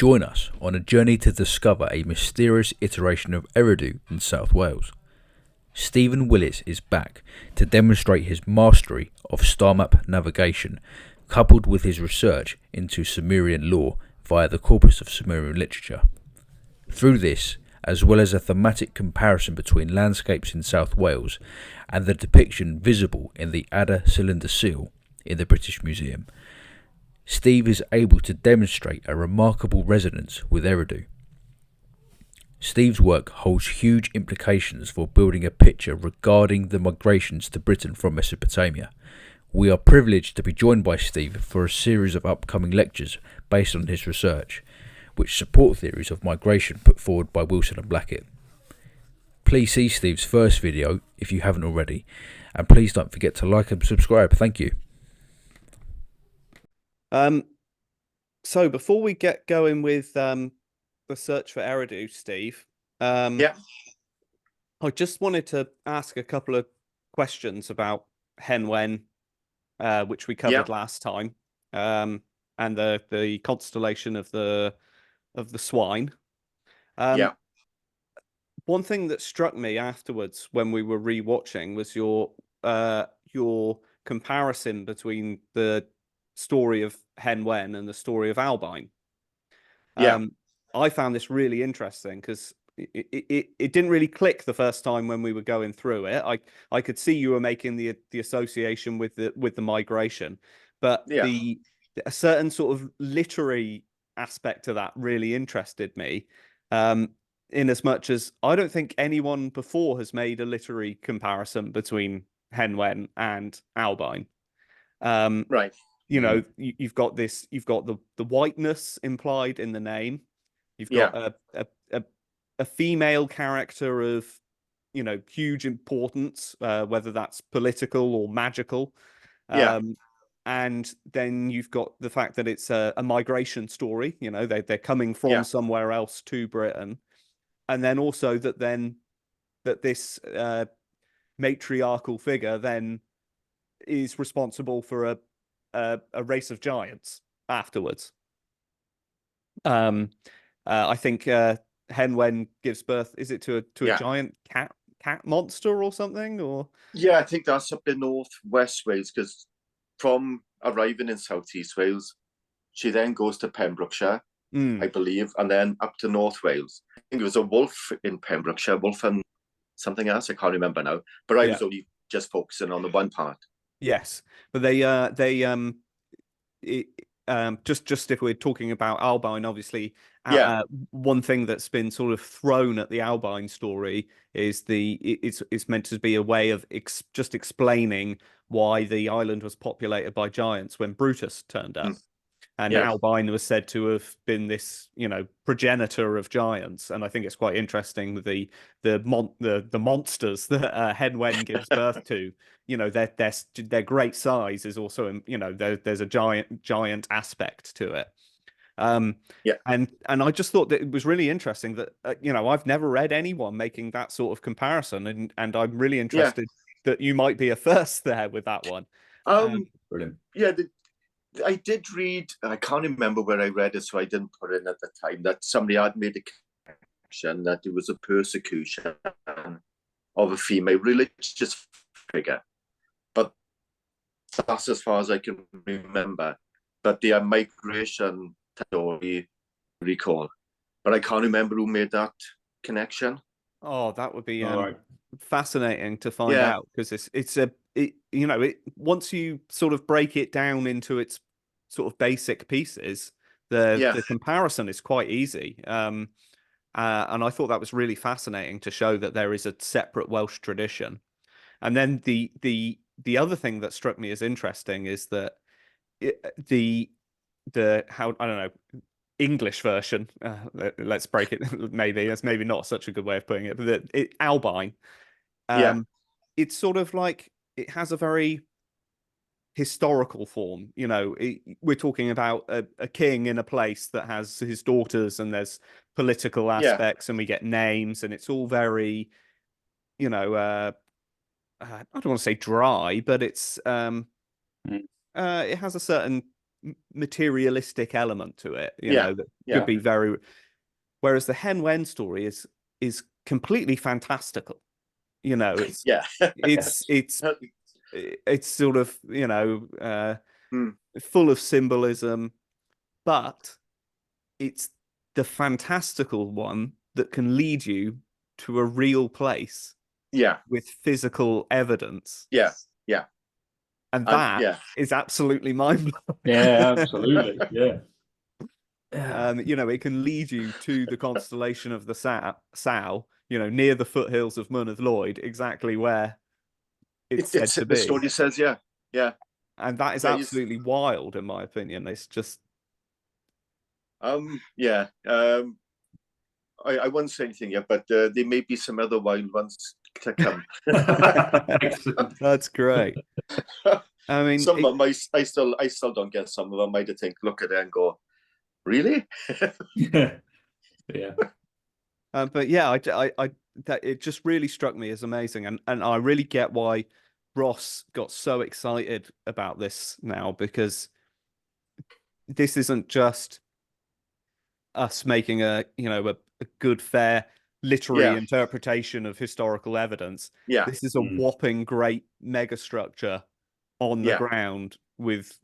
Join us on a journey to discover a mysterious iteration of Eridu in South Wales. Steven Willetts is back to demonstrate his mastery of Starmap navigation, coupled with his research into Sumerian lore via the Corpus of Sumerian literature. Through this, as well as a thematic comparison between landscapes in South Wales and the depiction visible in the Adda Cylinder Seal in the British Museum, Steve is able to demonstrate a remarkable resonance with Eridu. Steve's work holds huge implications for building a picture regarding the migrations to Britain from Mesopotamia. We are privileged to be joined by Steve for a series of upcoming lectures based on his research, which support theories of migration put forward by Wilson and Blackett. Please see Steve's first video if you haven't already, and please don't forget to like and subscribe. Thank you. So before we get going with the search for Eridu, Steve, I just wanted to ask a couple of questions about Hen Wen, which we covered last time, and the constellation of the swine. One thing that struck me afterwards when we were rewatching was your comparison between the story of Hen Wen and the story of Albine. I found this really interesting because it didn't really click the first time when we were going through it. I could see you were making the association with the migration, but a certain sort of literary aspect to that really interested me. In as much as I don't think anyone before has made a literary comparison between Hen Wen and Albine. Right. You know, you've got the whiteness implied in the name. You've got a female character of, you know, huge importance, whether that's political or magical. And then you've got the fact that it's a migration story. You know, they're coming from somewhere else to Britain, and then also that this matriarchal figure then is responsible for a race of giants afterwards. I think Hen Wen gives birth, is it to a giant cat monster or something? Or I think that's up in northwest Wales, because from arriving in southeast Wales, she then goes to Pembrokeshire, I believe, and then up to North Wales. I think it was a wolf in Pembrokeshire, wolf and something else, I can't remember now. But I was only just focusing on the one part. Yes, but just if we're talking about Albine, obviously, one thing that's been sort of thrown at the Albine story is it's meant to be a way of just explaining why the island was populated by giants when Brutus turned up. And Albine was said to have been this, you know, progenitor of giants. And I think it's quite interesting the monsters that Hen Wen gives birth to. You know, their great size is also, you know, there's a giant aspect to it. And I just thought that it was really interesting that you know, I've never read anyone making that sort of comparison, and I'm really interested that you might be a first there with that one. Brilliant. I did read, I can't remember where I read it, so I didn't put it in at the time, that somebody had made a connection that it was a persecution of a female religious figure. But that's as far as I can remember. But the migration story, recall. But I can't remember who made that connection. Oh, that would be fascinating to find out, because you know, once you sort of break it down into its sort of basic pieces, the comparison is quite easy. And I thought that was really fascinating to show that there is a separate Welsh tradition. And then the other thing that struck me as interesting is that the how, I don't know, English version, let's break it, maybe that's maybe not such a good way of putting it, but Albine, it's sort of like, it has a very historical form. You know, we're talking about a king in a place that has his daughters, and there's political aspects, and we get names, and it's all very, you know, I don't want to say dry, but it's it has a certain materialistic element to it, you know, that could be very. Whereas the Hen Wen story is completely fantastical. You know, it's sort of, you know, full of symbolism, but it's the fantastical one that can lead you to a real place. With physical evidence. And that is absolutely mind-blowing. Yeah, absolutely. Yeah. You know, it can lead you to the constellation of the Sow, you know, near the foothills of Mynydda Lloyd, exactly where it's said to be. The story says, and that is absolutely wild, in my opinion. It's just, I won't say anything yet, but there may be some other wild ones to come. That's great. I mean, some of them, I still don't get some of them. I might think, look at it and go, really? Yeah. But yeah, I that it just really struck me as amazing, and I really get why Ross got so excited about this now, because this isn't just us making a good, fair literary interpretation of historical evidence. This is a whopping great megastructure on the ground with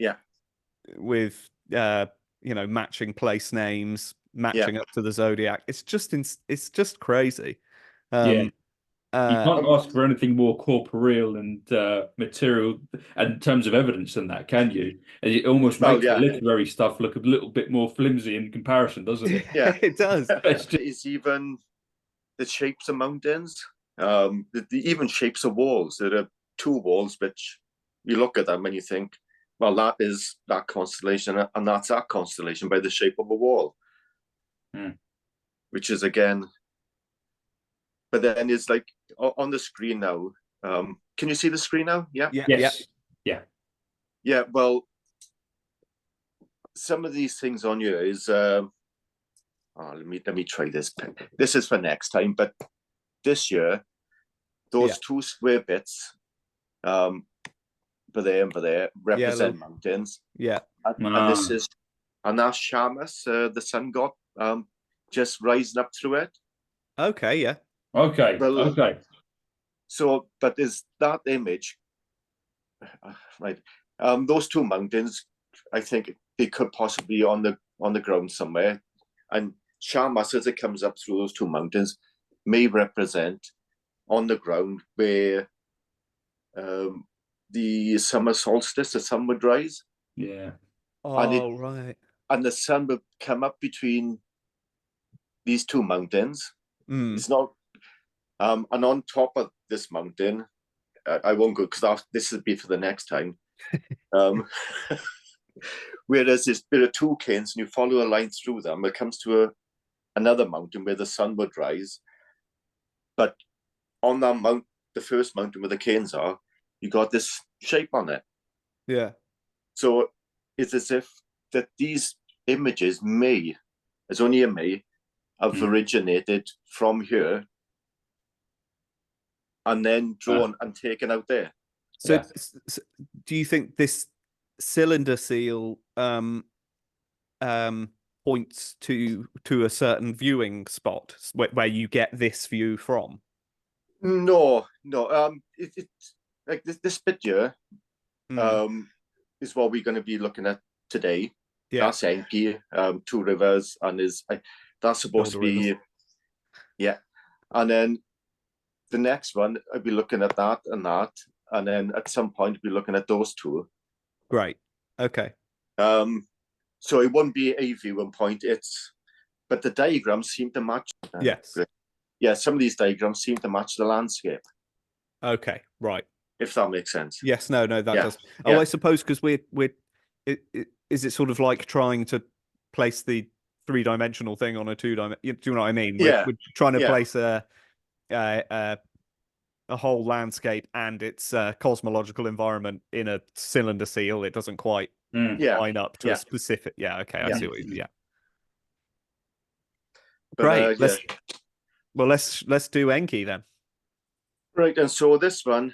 matching place names, matching up to the zodiac. It's just crazy. You can't ask for anything more corporeal and material in terms of evidence than that, can you? It almost makes the literary stuff look a little bit more flimsy in comparison, doesn't it? Yeah, it does. It's even the shapes of mountains, the even shapes of walls. There are two walls which you look at them and you think, well, that is that constellation, and that's that constellation by the shape of a wall. Which is, again, but then it's like on the screen now. Can you see the screen now? Yeah. Well, some of these things on here is let me try this. This is for next time, but this year, those two square bits, for there represent mountains. And this is, and that's Shamus, the sun god, just rising up through it. Okay. So, but there's that image, right? Those two mountains, I think they could possibly be on the ground somewhere, and Shamus, as it comes up through those two mountains, may represent on the ground where the summer solstice, the sun would rise. Right. And the sun would come up between these two mountains. It's not, and on top of this mountain, I won't go because this will be for the next time. Whereas there are two cairns, and you follow a line through them, it comes to another mountain where the sun would rise. But on that the first mountain where the cairns are, you got this shape on it. Yeah. So it's as if that these images it's only a may, have originated from here and then drawn and taken out there. So do you think this cylinder seal points to a certain viewing spot where you get this view from? No. It's like this bit here is what we're going to be looking at today. That's Enki, Two Rivers, and that's supposed to be and then the next one I'll be looking at that, and then at some point we'll be looking at those two. Great. Okay. So it wouldn't be a viewing point, but the diagrams seem to match. Some of these diagrams seem to match the landscape. Okay, right. If that makes sense. Yes, no, that does. I suppose because is it sort of like trying to place the three-dimensional thing on a two-dimensional? Do you know what I mean? We're trying to place a whole landscape and its cosmological environment in a cylinder seal. It doesn't quite line up to a specific. I see what you mean. Great. Let's do Enki then. Right, and so this one,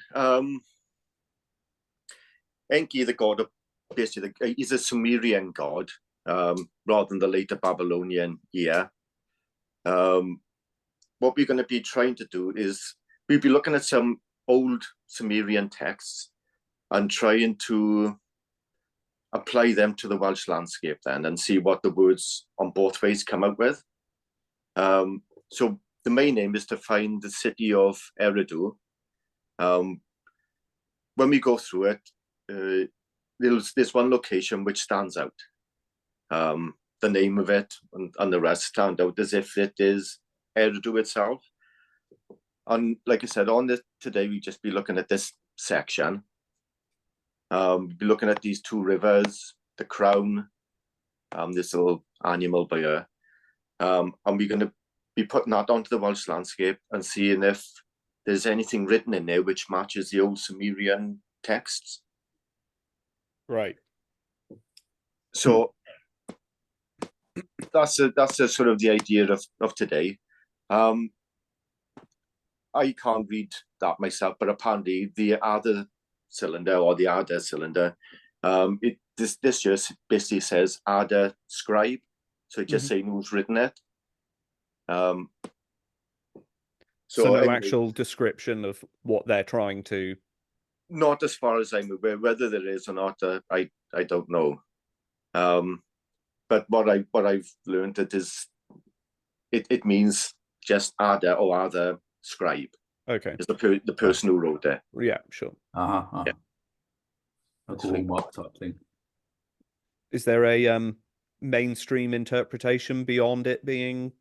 Enki, the god of basically he's a Sumerian god, rather than the later Babylonian year. What we're going to be trying to do is we'll be looking at some old Sumerian texts and trying to apply them to the Welsh landscape then and see what the words on both ways come out with. So the main aim is to find the city of Eridu. When we go through it, there's one location which stands out. The name of it and the rest stand out as if it is Eridu itself. And like I said, on this today, we just be looking at this section. We'll be looking at these two rivers, the crown, this little animal by here. And we're going to be putting that onto the Welsh landscape and seeing if there's anything written in there which matches the old Sumerian texts. Right. So that's a sort of the idea of today. I can't read that myself, but apparently the Adda Cylinder or the Adda Cylinder, this just basically says Adda Scribe, so it just saying who's written it. So no actual description of what they're trying to. Not as far as I'm aware. Whether there is or not, I don't know. But what I've learned it means just Adda or Adda Scribe. Okay. Is the person who wrote it. Yeah, sure. Yeah. A cool mark type thing. Is there a mainstream interpretation beyond it being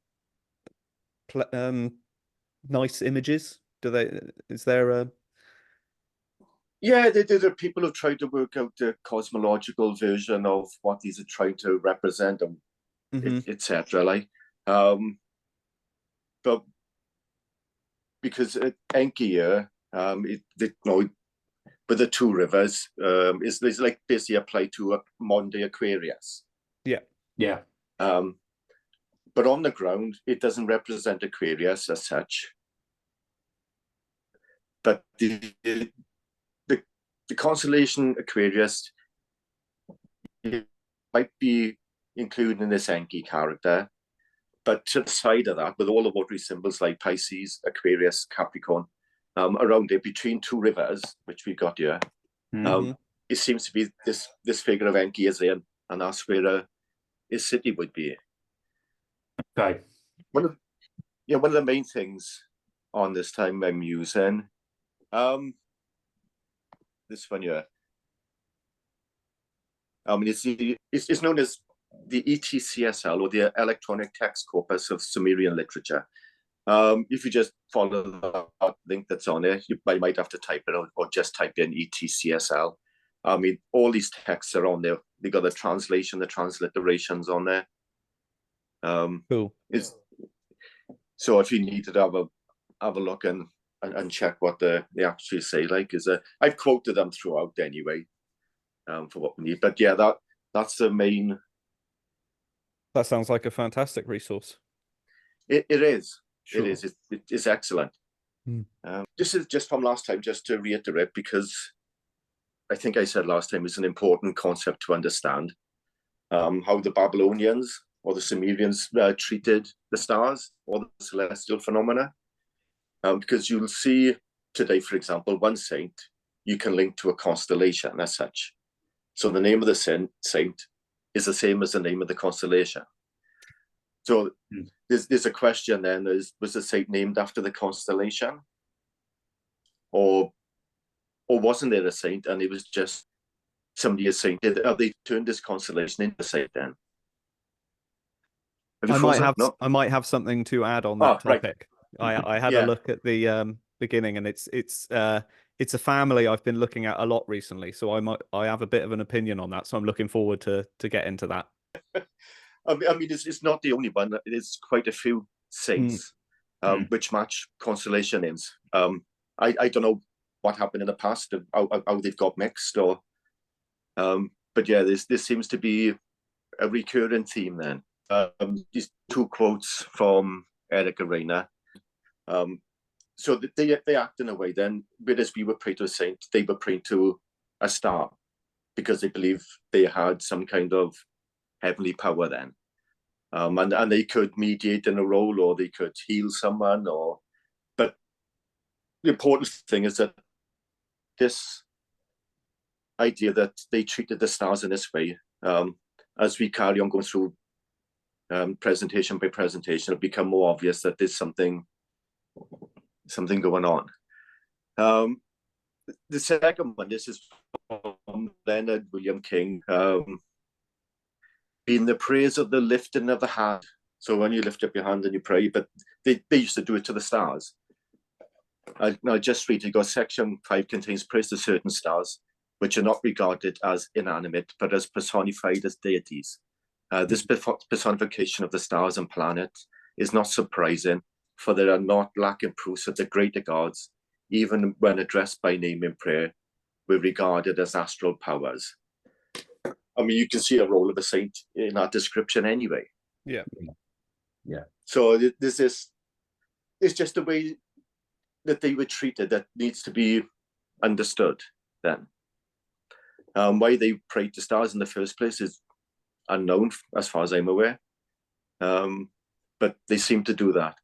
nice images? Is there a? Yeah, there are people who try to work out the cosmological version of what these are trying to represent, and etc. Like, but because Enki here, with the two rivers, is like basically applied to a modern day Aquarius. Yeah, yeah. But on the ground, it doesn't represent Aquarius as such. But the constellation Aquarius might be included in this Enki character, but to the side of that, with all the watery symbols like Pisces, Aquarius, Capricorn, around it between two rivers, which we got here, it seems to be this figure of Enki is in, and that's where his city would be. Okay. One of the main things on this time I'm using, this one here. It's known as the ETCSL, or the Electronic Text Corpus of Sumerian Literature. If you just follow that link that's on there, you might have to type it out or just type in ETCSL. I mean, all these texts are on there. They got the translation, the transliterations on there. Cool. So if you need to have a look and check what they actually say, like, I've quoted them throughout anyway, for what we need. But yeah, that's the main. That sounds like a fantastic resource. It is. Sure. It is. It's excellent. This is just from last time, just to reiterate, because I think I said last time it's an important concept to understand how the Babylonians or the Sumerians treated the stars or the celestial phenomena. Because you'll see today, for example, one saint you can link to a constellation as such. So the name of the saint is the same as the name of the constellation. So there's a question then: was the saint named after the constellation, or wasn't there a saint and it was just somebody a saint? Have they turned this constellation into a saint then? I might have something to add on that topic. Right. I had a look at the beginning, and it's a family I've been looking at a lot recently, so I have a bit of an opinion on that. So I'm looking forward to get into that. I mean, it's not the only one. There's quite a few saints which match constellation names. I don't know what happened in the past, how they've got mixed, or but yeah, this seems to be a recurring theme then. These two quotes from Eric Arena. So they act in a way then, whereas we were praying to a saint, they were praying to a star. because they believe they had some kind of heavenly power then. And they could mediate in a role, or they could heal someone, but the important thing is that this idea that they treated the stars in this way, as we carry on going through presentation by presentation, it'll become more obvious that there's something going on. The second one, this is from Leonard William King, being the praise of the lifting of the hand. So when you lift up your hand and you pray, but they used to do it to the stars. I just read, section 5 contains praise to certain stars, which are not regarded as inanimate, but as personified as deities. This personification of the stars and planets is not surprising, for they are not lacking proofs that the greater gods, even when addressed by name in prayer, were regarded as astral powers. I mean, you can see a role of a saint in that description anyway. Yeah. So this is, it's just the way that they were treated that needs to be understood then. Why they prayed to stars in the first place is unknown, as far as I'm aware. But they seem to do that.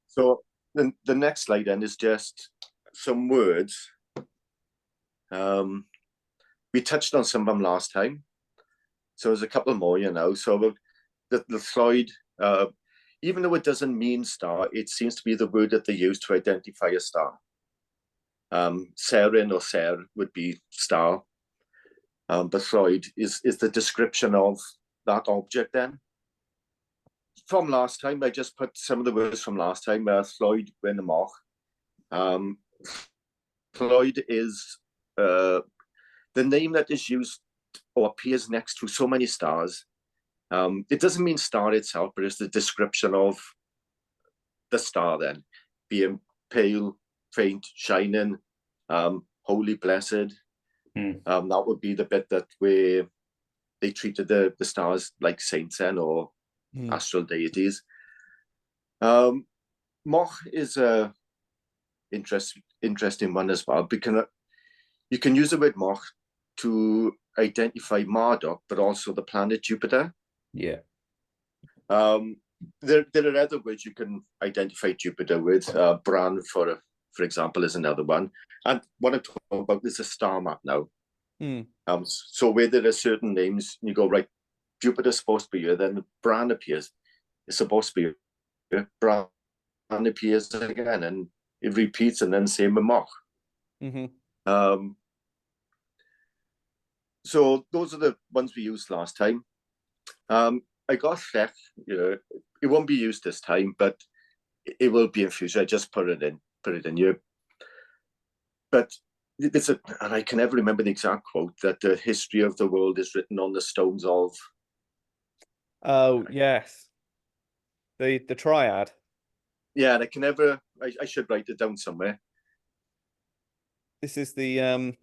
So the next slide then is just some words. We touched on some of them last time, so there's a couple more, So the slide, even though it doesn't mean star, it seems to be the word that they use to identify a star. Serin or Ser would be star. Basroid is the description of that object then. From last time, I just put some of the words from last time. Floyd Winnemoch. Floyd is the name that is used or appears next to so many stars. It doesn't mean star itself, but it's the description of the star then, being pale, faint, shining, holy, blessed. That would be the bit that where they treated the stars like saints then, or astral deities. Moch is a interesting one as well, because you can use the word Moch to identify Marduk, but also the planet Jupiter. Yeah. There are other words you can identify Jupiter with. Bran, for example, is another one. And what I'm talking about is a star map now. So where there are certain names, you go, right, Jupiter's supposed to be here, then Bran appears. It's supposed to be here. Bran appears again, and it repeats, and then same with Moch. So those are the ones we used last time. I got Thech, it won't be used this time, but it will be in future. I just put it in here. But and I can never remember the exact quote, that the history of the world is written on the stones of. Oh yes, the triad. Yeah, and I can never. I should write it down somewhere. This is the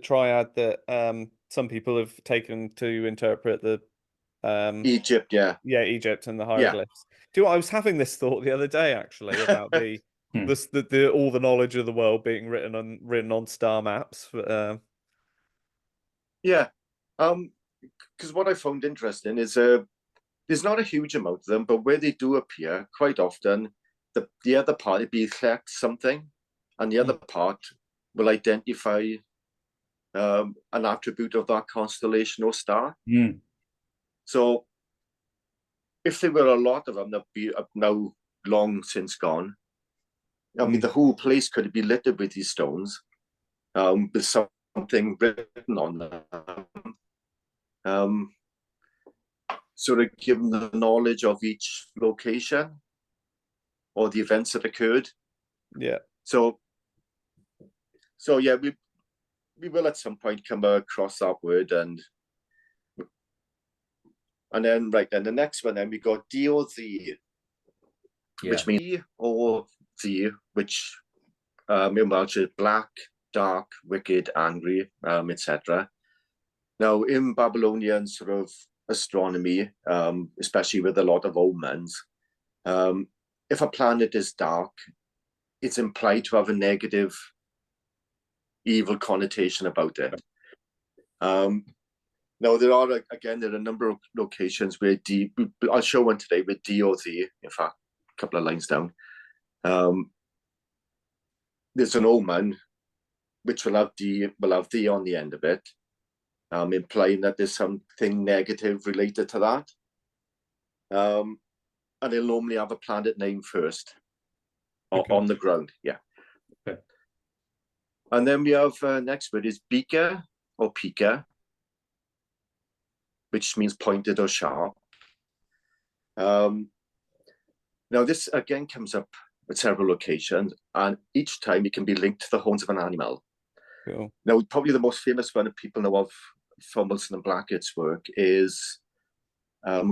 triad that some people have taken to interpret the Egypt, Egypt and the hieroglyphs. Do you know what, I was having this thought the other day actually about the all the knowledge of the world being written on star maps. Because what I found interesting is there's not a huge amount of them, but where they do appear, quite often the other part would be something, and the other part will identify an attribute of that constellation or star. So if there were a lot of them that be now long since gone, I mean, the whole place could be littered with these stones, with something written on them, sort of given the knowledge of each location or the events that occurred. Yeah. So yeah, we will at some point come across that word, and then then the next one, then we got D-O-Z, which means E or Z, which in Welsh is black, dark, wicked, angry, etc. Now in Babylonian sort of astronomy, especially with a lot of omens, if a planet is dark, it's implied to have a negative, evil connotation about it. Now, there are a number of locations where D, I'll show one today with D or the, in fact, a couple of lines down. There's an omen which will have D on the end of it, implying that there's something negative related to that. And they'll normally have a planet name first on the ground. Yeah. Okay. And then we have next word is beaker or pika, which means pointed or sharp. Now, this again comes up at several locations, and each time it can be linked to the horns of an animal. Cool. Now, probably the most famous one that people know of from Wilson and Blackett's work is, I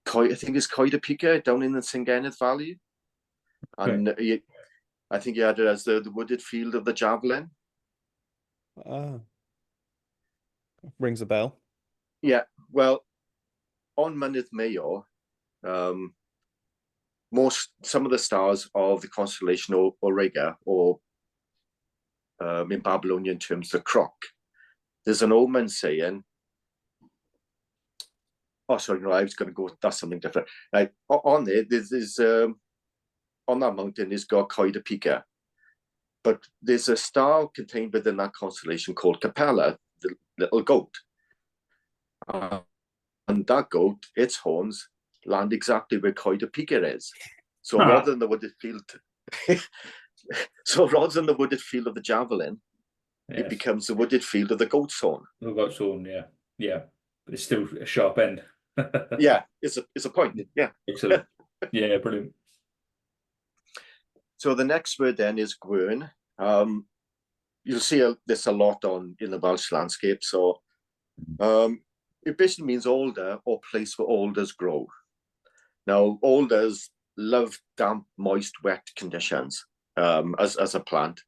think it's Coed Pika down in the Senghenedd Valley. Okay. And I think he had it as the wooded field of the javelin. Rings a bell. Yeah, well, on Mynydd Mayo, some of the stars of the constellation Auriga, or in Babylonian terms, the Croc, there's an omen saying, oh, sorry, no, I was going to go, that's something different. On there, there's on that mountain is got Coed Pika, but there's a star contained within that constellation called Capella, the little goat. And that goat, its horns land exactly where Coed Pika is. So rather than the wooded field, of the javelin, yes, it becomes the wooded field of the goat's horn. The goat's horn, yeah, but it's still a sharp end. Yeah, it's a point. Yeah, excellent. Yeah, brilliant. So the next word then is gwern. You'll see this a lot in the Welsh landscape. So it basically means alder or place where alders grow. Now, alders love damp, moist, wet conditions as a plant.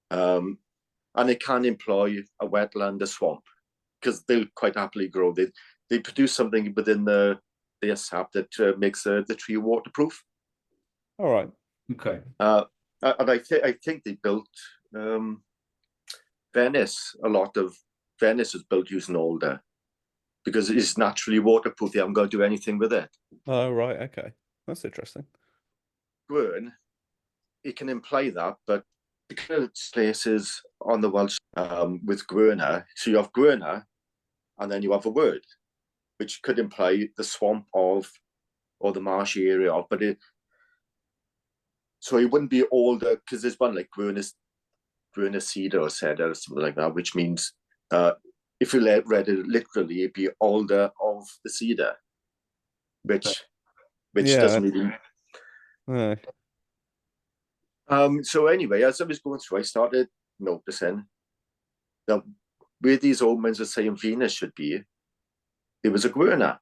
And it can employ a wetland, a swamp, because they'll quite happily grow. They produce something within their sap that makes the tree waterproof. All right. Okay. And I think they built Venice. A lot of Venice was built using alder because it is naturally waterproof. They haven't got to do anything with it. Oh, right. Okay. That's interesting. Gwern, it can imply that, but because it's places on the Welsh with Gwerna, so you have Gwerna, and then you have a word, which could imply the swamp of, or the marshy area of, but so it wouldn't be alder, because there's one like Gwerna cedar or cedar or something like that, which means if you read it literally, it'd be alder of the cedar, which doesn't really. So anyway, as I was going through, I started noticing that where these omens are saying Venus should be, there was a Gwerna.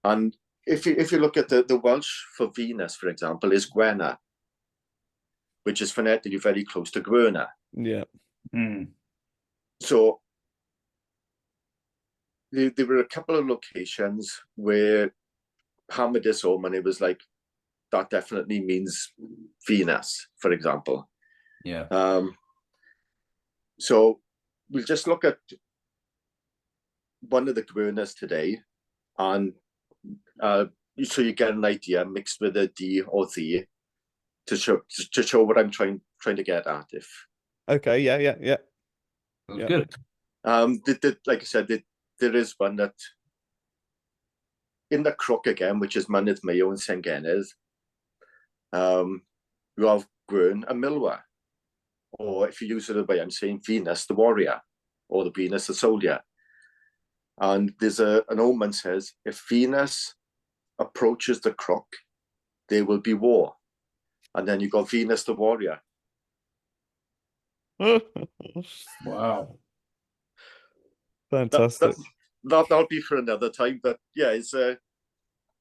And if you look at the Welsh for Venus, for example, is Gwenna, which is phonetically very close to Gwerna. Yeah. So there were a couple of locations where hammered this omen, it was like, that definitely means Venus, for example. Yeah. So we'll just look at one of the Gwernas today, and so you get an idea mixed with a D or the to show what I'm trying to get at. If okay, yeah. Good. Like I said, there is one that in the Crook again, which is Mynydd Mayo and Senghenedd. You have Gwern and Milwa, or if you use it the way I'm saying, Venus the warrior, or the Venus the soldier. And there's an omen says, if Venus approaches the Crook, there will be war. And then you got Venus the warrior. Wow. Fantastic. That'll be for another time, but yeah, it's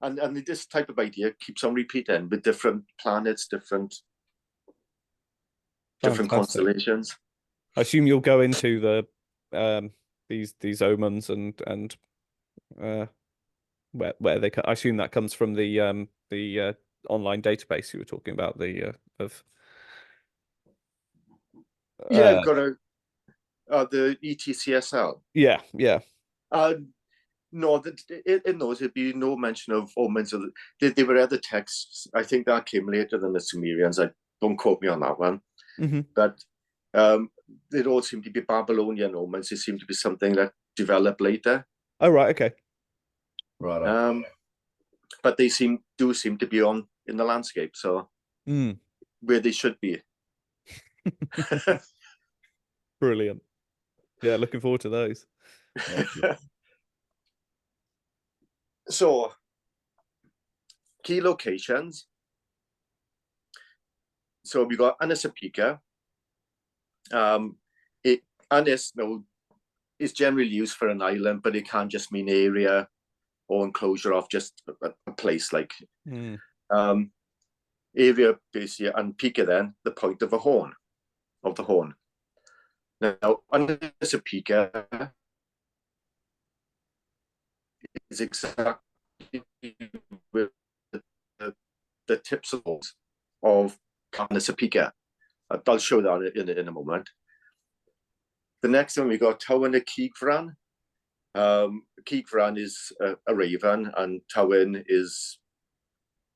and this type of idea keeps on repeating with different planets, different constellations. I assume you'll go into the these omens and where they. I assume that comes from the online database you were talking about, the I've got the ETCSL. Yeah. No, in those there'd be no mention of omens. There were other texts. I think that came later than the Sumerians. Don't quote me on that one. But they all seem to be Babylonian omens. They seem to be something that developed later. Oh, right, okay. Right. But they do seem to be in the landscape, so where they should be. Brilliant. Yeah, looking forward to those. So, key locations. So we got Anasapika. Anis is generally used for an island, but it can just mean area or enclosure of just a place, like area basically, and Pika then the point of the horn. Now, Anasapika is exactly where the tips of Anasapika. I'll show that in a moment. The next one we got Tywin a Keegfran. Keegfran is a raven, and Tywin is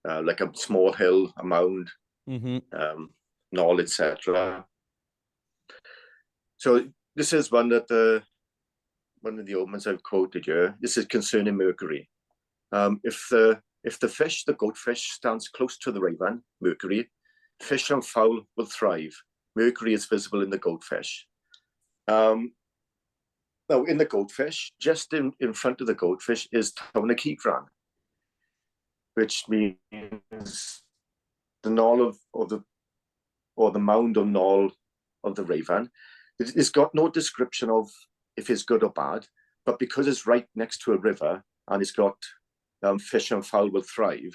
like a small hill, a mound, knoll, etc. So this is one of the omens I've quoted here. This is concerning Mercury. If the goatfish, stands close to the raven, Mercury, fish and fowl will thrive. Mercury is visible in the goatfish. Now, in the goatfish, just in front of the goatfish is Tywin a Keegfran, which means the knoll or the mound or knoll of the raven. It's got no description of if it's good or bad, but because it's right next to a river and it's got fish and fowl will thrive.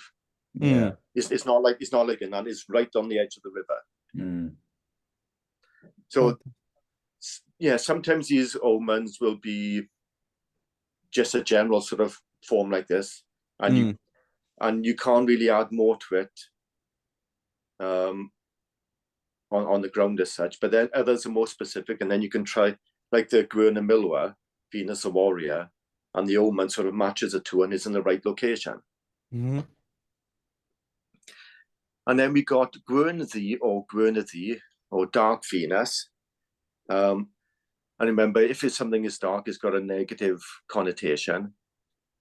Yeah, it's not like in that. It's right on the edge of the river. So yeah, sometimes these omens will be just a general sort of form like this, and you can't really add more to it on the ground as such. But then others are more specific, and then you can try, like the Gwern and Milwa, Venus a warrior, and the omen sort of matches the two and is in the right location. And then we got Gwernthi or Dark Venus. And remember, if something is dark, it's got a negative connotation.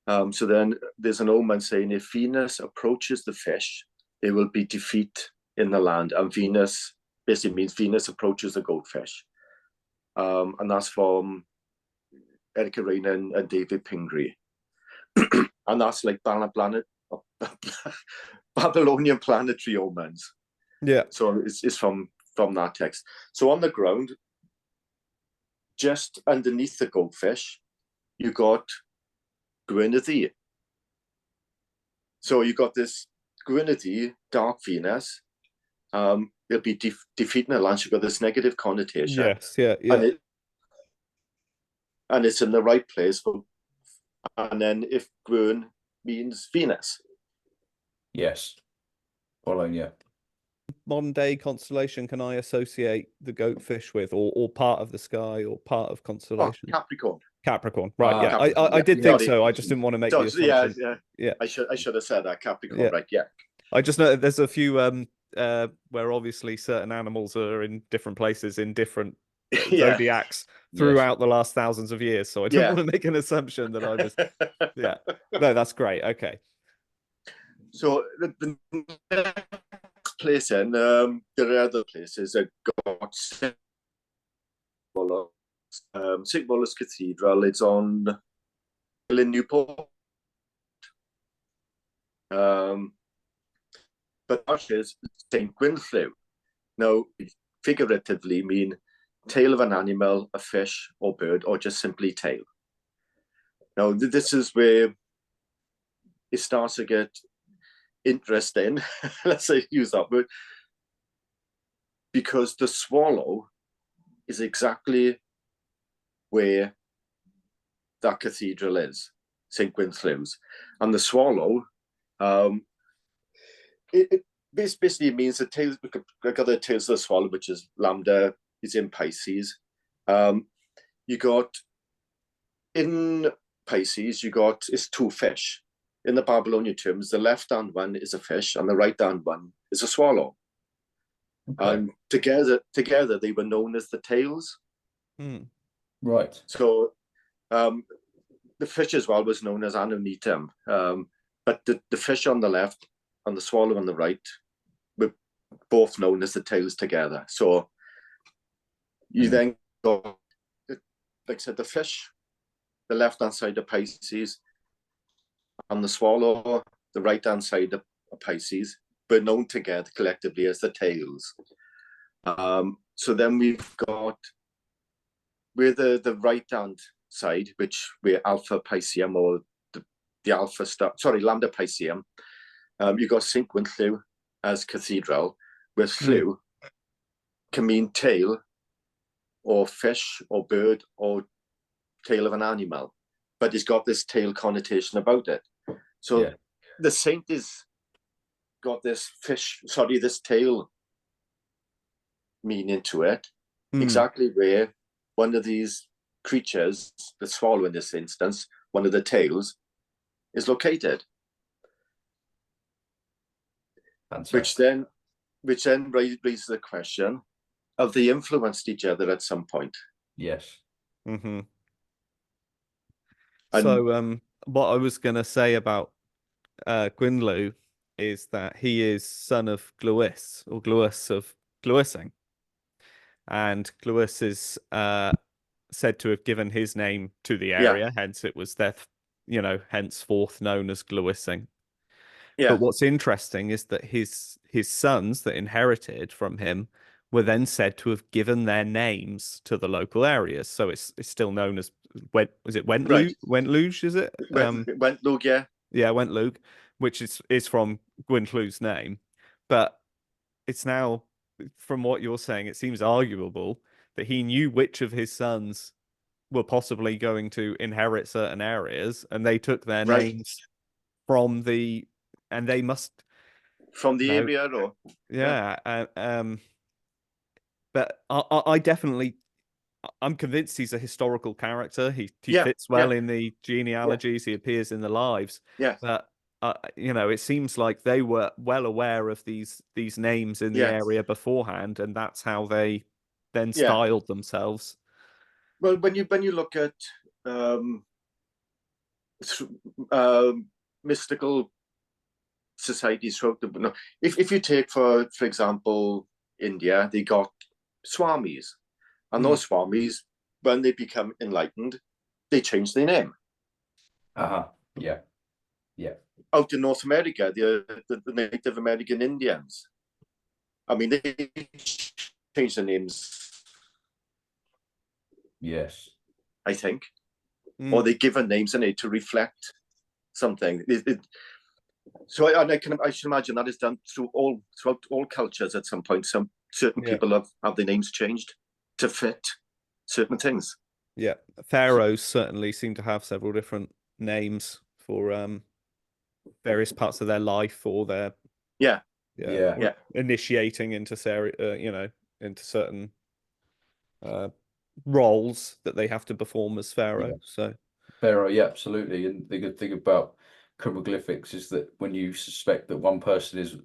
So then there's an omen saying if Venus approaches the fish, there will be defeat in the land. And Venus basically means Venus approaches the goatfish. And that's from Erica Rayner and David Pingree. And that's like Babylonian planetary omens. Yeah. So it's from that text. So on the ground, just underneath the goldfish, you got Gwynyddu. So you got this Gwynyddu, Dark Venus. It'll be defeating the land. You've got this negative connotation. Yes, yeah. And it's in the right place. And then if Gwyn means Venus. Yes. Following, yeah. Modern day constellation can I associate the goatfish with, or part of the sky, or part of constellation? Capricorn. Right. Yeah. Capricorn. I did think so. I just didn't want to make the assumption. Yeah. I should have said that. Capricorn. Right. Yeah. I just know there's a few where obviously certain animals are in different places in different zodiacs throughout the last thousands of years. So I didn't want to make an assumption that I was. Yeah. No, that's great. Okay. So the next place, and there are other places that got St. Paul's Cathedral. It's on in Newport. But that is St. Gwynflew. Now, figuratively mean tail of an animal, a fish or bird, or just simply tail. Now, this is where it starts to get interesting. Let's say use that word, because the swallow is exactly where that cathedral is, St. Gwynflew's, and the swallow it basically means the tails. I got the tails of the swallow, which is lambda, is in Pisces. You got in Pisces, it's two fish. In the Babylonian terms, the left-hand one is a fish and the right-hand one is a swallow. Okay. And together they were known as the tails. Right. So the fish as well was known as Anonitum. But the fish on the left and the swallow on the right were both known as the tails together. So you then got, like I said, the fish, the left-hand side of Pisces, and the swallow, the right-hand side of Pisces, were known together collectively as the tails. So then we've got, with the right-hand side, which we're Alpha Pisceum, or the Alpha star, sorry, Lambda Pisceum, you've got St. Winthlw as cathedral, where Llw can mean tail, or fish, or bird, or tail of an animal, but it's got this tail connotation about it. So the saint is got this this tail meaning to it, exactly where one of these creatures, the swallow in this instance, one of the tails, is located. Fantastic. Which then raises the question, have they influenced each other at some point? Yes. Mm-hmm. So what I was going to say about Gwynlw is that he is son of Glywys, or Glywys of Glywysing. And Glywys is said to have given his name to the area, hence it was henceforth known as Glywysing. Yeah. But what's interesting is that his sons that inherited from him were then said to have given their names to the local areas. So it's still known as Wentluge? Right. Wentluge, is it? Wentluge, yeah. Yeah, Wentluge, which is from Gwynlw's name. But it's now, from what you're saying, it seems arguable that he knew which of his sons were possibly going to inherit certain areas, and they took their names from the, and they must from the area, or but I definitely, I'm convinced he's a historical character. He fits well in the genealogies. He appears in the lives. Yeah, but it seems like they were well aware of these names in the area beforehand, and that's how they then styled themselves. Well, when you look at mystical societies throughout the, if you take for example India, they got swamis, and those swamis, when they become enlightened, they change their name. Yeah. Out in North America, the Native American Indians, I mean, they change their names. Yes, I think, or they give a names in it to reflect something. So I should imagine that is done throughout all cultures at some point. Some certain people have their names changed to fit certain things. Yeah, pharaohs certainly seem to have several different names for various parts of their life, or their initiating into into certain roles that they have to perform as pharaoh. So pharaoh, absolutely. And the good thing about cryptoglyphics is that when you suspect that one person is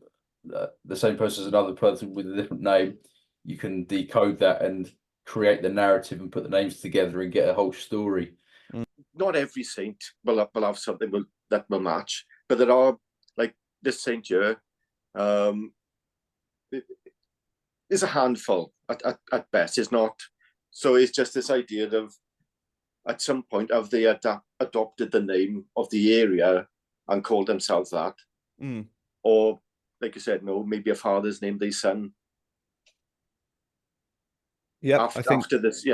the same person as another person with a different name, you can decode that and create the narrative and put the names together and get a whole story. Not every saint will have something that will match, but there are, like this saint here, is a handful at best. It's not. So it's just this idea of, at some point, have they adopted the name of the area and called themselves that? Or, like you said, no, maybe a father's named their son. Yeah, after this,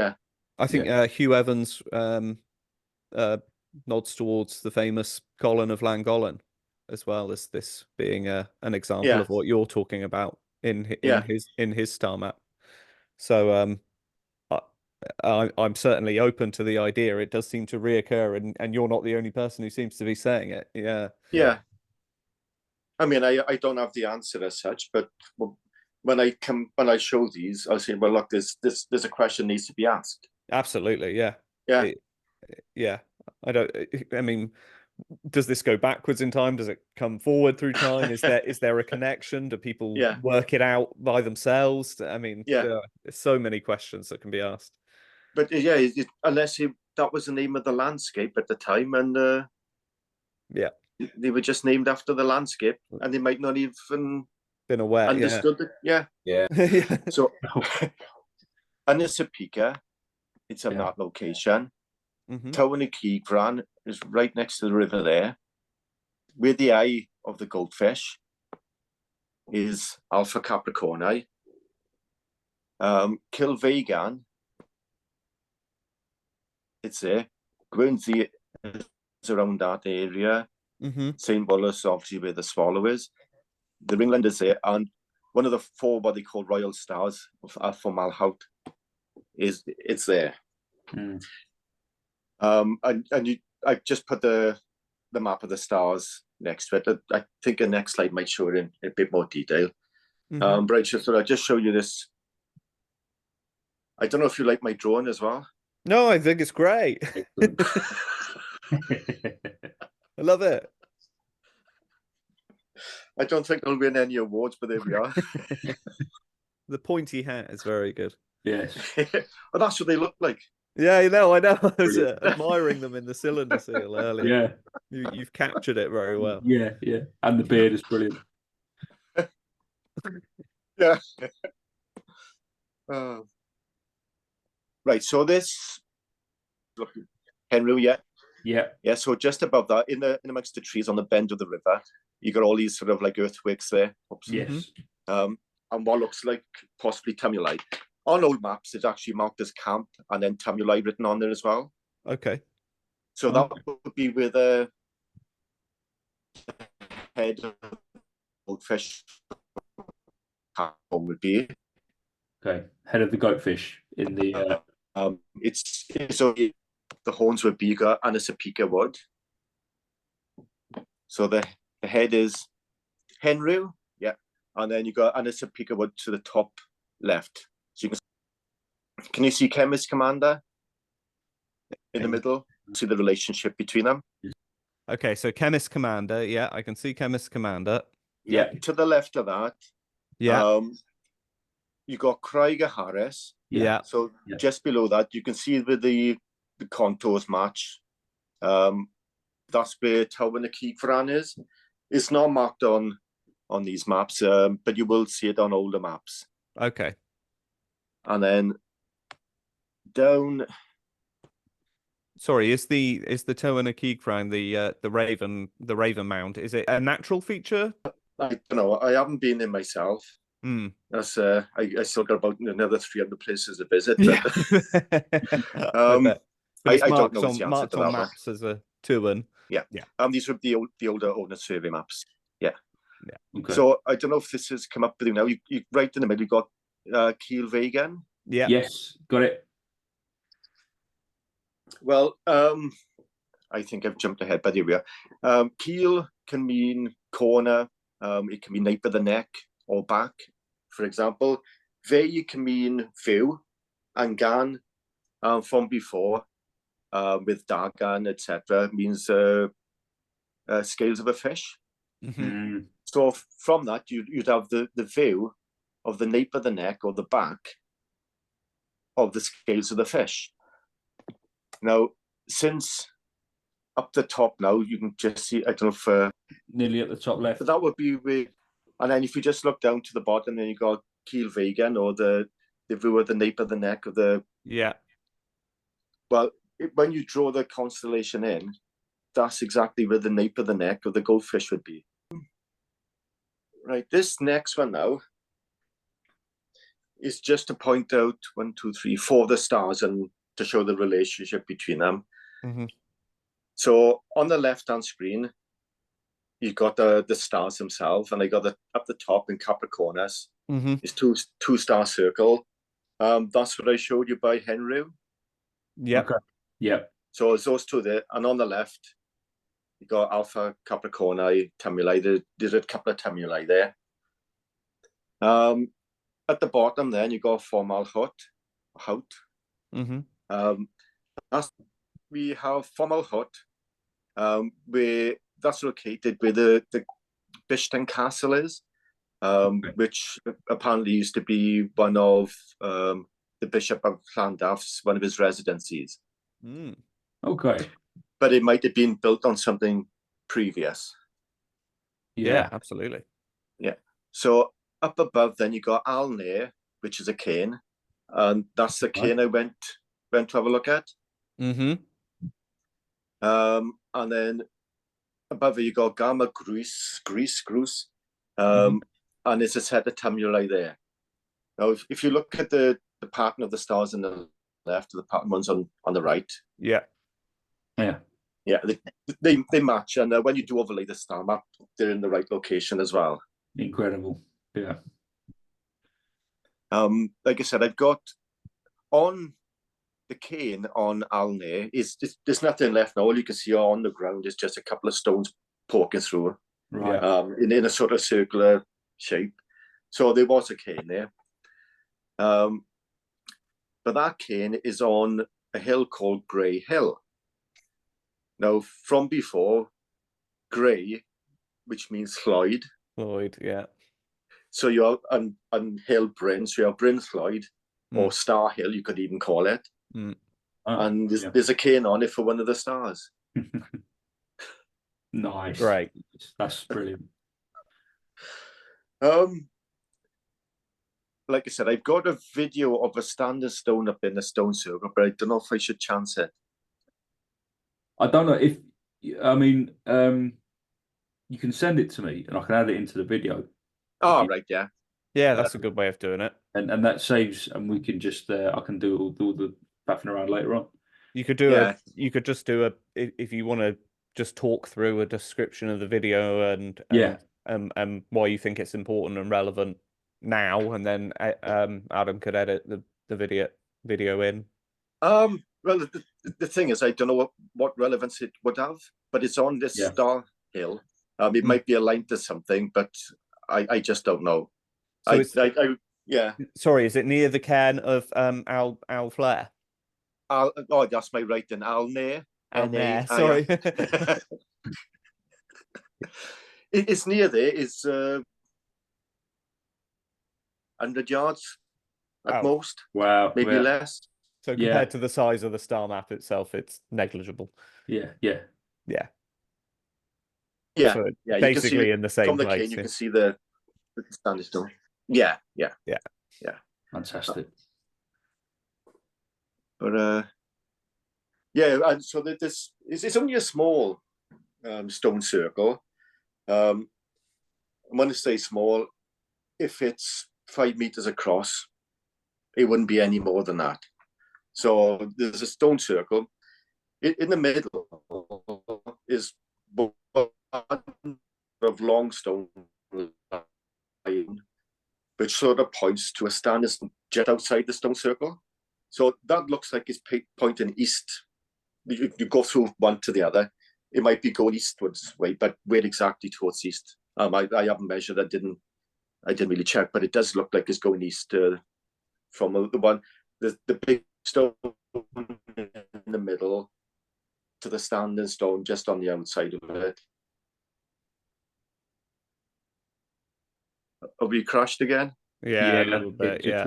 I think Hugh Evans nods towards the famous Colin of Llangollen, as well as this being an example of what you're talking about in his Starmap. So I'm certainly open to the idea. It does seem to reoccur, and you're not the only person who seems to be saying it. Yeah. I mean, I don't have the answer as such, but when I show these, I'll say, well, look, there's a question needs to be asked. Absolutely, yeah. Yeah. Yeah. I mean, does this go backwards in time? Does it come forward through time? Is there a connection? Do people work it out by themselves? I mean, there's so many questions that can be asked. But unless that was the name of the landscape at the time, and they were just named after the landscape, and they might not even been aware. Understood it. Yeah. So, Anasapika, it's on that location. Tawana Keegran is right next to the river there. Where the eye of the goldfish is Alpha Capricorni. Kilvegan, it's there. Guernsey is around that area. St. Wallace, obviously, where the swallow is. The ringland is there, and one of the 4 what they call royal stars of Alpha Malhout it's there. And I just put the map of the stars next to it. I think the next slide might show it in a bit more detail. But I just thought I'd just show you this. I don't know if you like my drawing as well. No, I think it's great. I love it. I don't think I'll win any awards, but there we are. The pointy hat is very good. Yes. Well, that's what they look like. Yeah, I know. I was admiring them in the cylinder seal earlier. Yeah. You've captured it very well. Yeah. And the beard is brilliant. Yeah. Right, so this Henry, yeah. So just above that, in amongst the trees on the bend of the river, you got all these sort of like earthworks there. Yes. And what looks like possibly Tamulai. On old maps, it's actually marked as camp and then Tamulai written on there as well. Okay. So that would be where the head of the goldfish would be. Okay, head of the goatfish in the. It's so the horns would be Anasapika wood. So the head is Henry, and then you got Anasapika wood to the top left. So can you see Chemist Commander in the middle? See the relationship between them. Okay, so Chemist Commander, I can see Chemist Commander. Yeah, to the left of that. Yeah. You got Craiger Harris. Yeah. So just below that, you can see where the contours match. That's where Tawana Keegran is. It's not marked on these maps, but you will see it on older maps. Okay. And then down. Sorry, is the Tawana Keegran the Raven Mound? Is it a natural feature? I don't know. I haven't been in myself. That's I still got about another 300 places to visit. I don't know the marked on maps as a Tuan. Yeah. These are the older owner survey maps. Yeah. Okay. So I don't know if this has come up with you now. You right in the middle. You got Kielvegan. Yeah. Yes, got it. Well, I think I've jumped ahead, but here we are. Keel can mean corner. It can be nape of the neck or back, for example. Ve can mean view, and gan from before, with dagan, etc., means scales of a fish. So from that, you'd have the view of the nape of the neck or the back of the scales of the fish. Now, since up the top now, you can just see, I don't know if... nearly at the top left. That would be where... And then if you just look down to the bottom, then you got keel vegan, or the view of the nape of the neck of the... Yeah. Well, when you draw the constellation in, that's exactly where the nape of the neck of the goldfish would be. Right, this next one now is just to point out 1, 2, 3, 4 of the stars and to show the relationship between them. So on the left-hand screen, you've got the stars themselves, and I got up the top in Capricornus. It's two-star circle. That's what I showed you by Henry. Yeah. Okay. Yeah. So it's those two there, and on the left, You got Alpha Capricorni tumuli. There's a couple of tumuli there. At the bottom, then you got Fomalhaut. We have Fomalhaut, where that's located where the Bishtan Castle is, which apparently used to be one of the Bishop of Llandaf's, one of his residencies. Okay. But it might have been built on something previous. Yeah, absolutely. Yeah. So up above, then you got Alnir, which is a cane, and that's the cane I went to have a look at. And then above it, you got Gamma Grus, and it's a set of tumuli there. Now, if you look at the pattern of the stars on the left, the pattern ones on the right. Yeah, they match, and when you do overlay the star map, they're in the right location as well. Incredible. Yeah. Like I said, I've got on the cane on Alnir there's nothing left now. All you can see on the ground is just a couple of stones poking through, right? In a sort of circular shape. So there was a cane there, but that cane is on a hill called Grey Hill. Now, from before, Grey, which means Floyd. Yeah. So you're on Hill Bryn, so you're Bryn Floyd, or Star Hill, you could even call it. And there's a cane on it for one of the stars. Nice. Right. That's brilliant. Like I said, I've got a video of a standing stone up in the stone circle, but I don't know if I should chance it. I don't know if, I mean, you can send it to me and I can add it into the video. Oh, right, yeah. Yeah, that's a good way of doing it. And that saves, and we can just, I can do all the faffing around later on. You could do you could just do if you want to just talk through a description of the video and why you think it's important and relevant now, and then Adam could edit the video in. Well, the thing is, I don't know what relevance it would have, but it's on this star hill. It might be aligned to something, but I just don't know. So Sorry, is it near the cairn of Al Flair? That's my writing. Alnir. Alnir. Sorry. It's near there. It's 100 yards at most. Wow. Maybe less. So compared to the size of the star map itself, it's negligible. Yeah. So basically in the same from the place. Cane, you can see the standing stone. Yeah. Fantastic. But and so this it's only a small stone circle. When I say small, if it's 5 meters across, it wouldn't be any more than that. So there's a stone circle. In the middle is one of long stone line, which sort of points to a standing just outside the stone circle. So that looks like it's pointing east. You go through one to the other. It might be going eastwards way, but where exactly towards east? I haven't measured. I didn't really check, but it does look like it's going east from the big stone in the middle to the standing stone just on the outside of it. Have we crashed again? Yeah, a little bit. Yeah.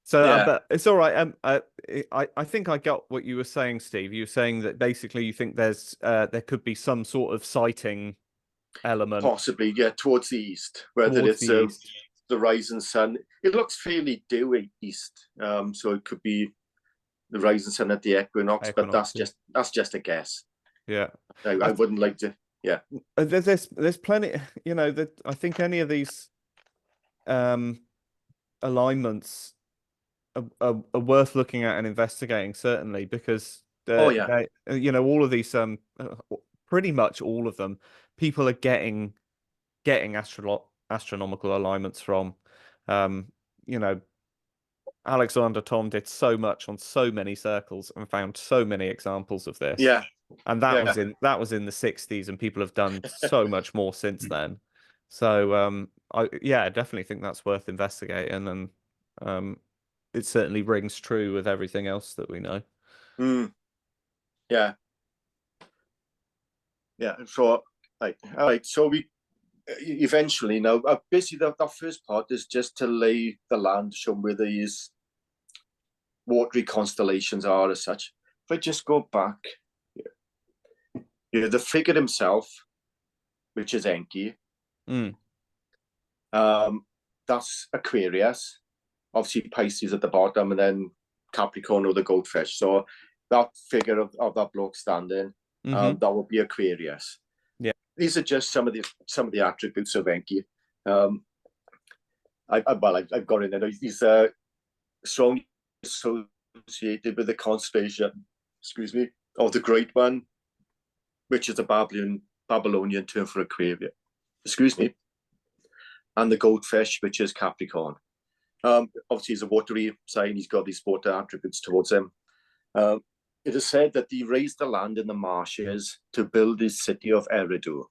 So, but it's all right. I think I got what you were saying, Steve. You were saying that basically you think there could be some sort of sighting element, possibly, towards the east, whether it's the rising sun. It looks fairly dewy east, so it could be the rising sun at the equinox, but that's just a guess. Yeah, I wouldn't like to. Yeah, there's plenty. I think any of these alignments are worth looking at and investigating, certainly, because all of these pretty much all of them, people are getting astronomical alignments from. Alexander Thom did so much on so many circles and found so many examples of this. Yeah, And that was in the 60s, and people have done so much more since then. So I definitely think that's worth investigating, and it certainly rings true with everything else that we know. Yeah. So all right. So we eventually now basically the first part is just to lay the land, show where these watery constellations are as such. If I just go back, the figure himself, which is Enki, that's Aquarius, obviously Pisces at the bottom, and then Capricorn or the goldfish. So that figure of that bloke standing, that would be Aquarius. Yeah, these are just some of the attributes of Enki. I've got in there. He's strongly associated with the constellation, of the Great One, which is a Babylonian term for Aquarius. And the goldfish, which is Capricorn. Obviously, he's a watery sign. He's got these water attributes towards him. It is said that he raised the land in the marshes to build his city of Eridu.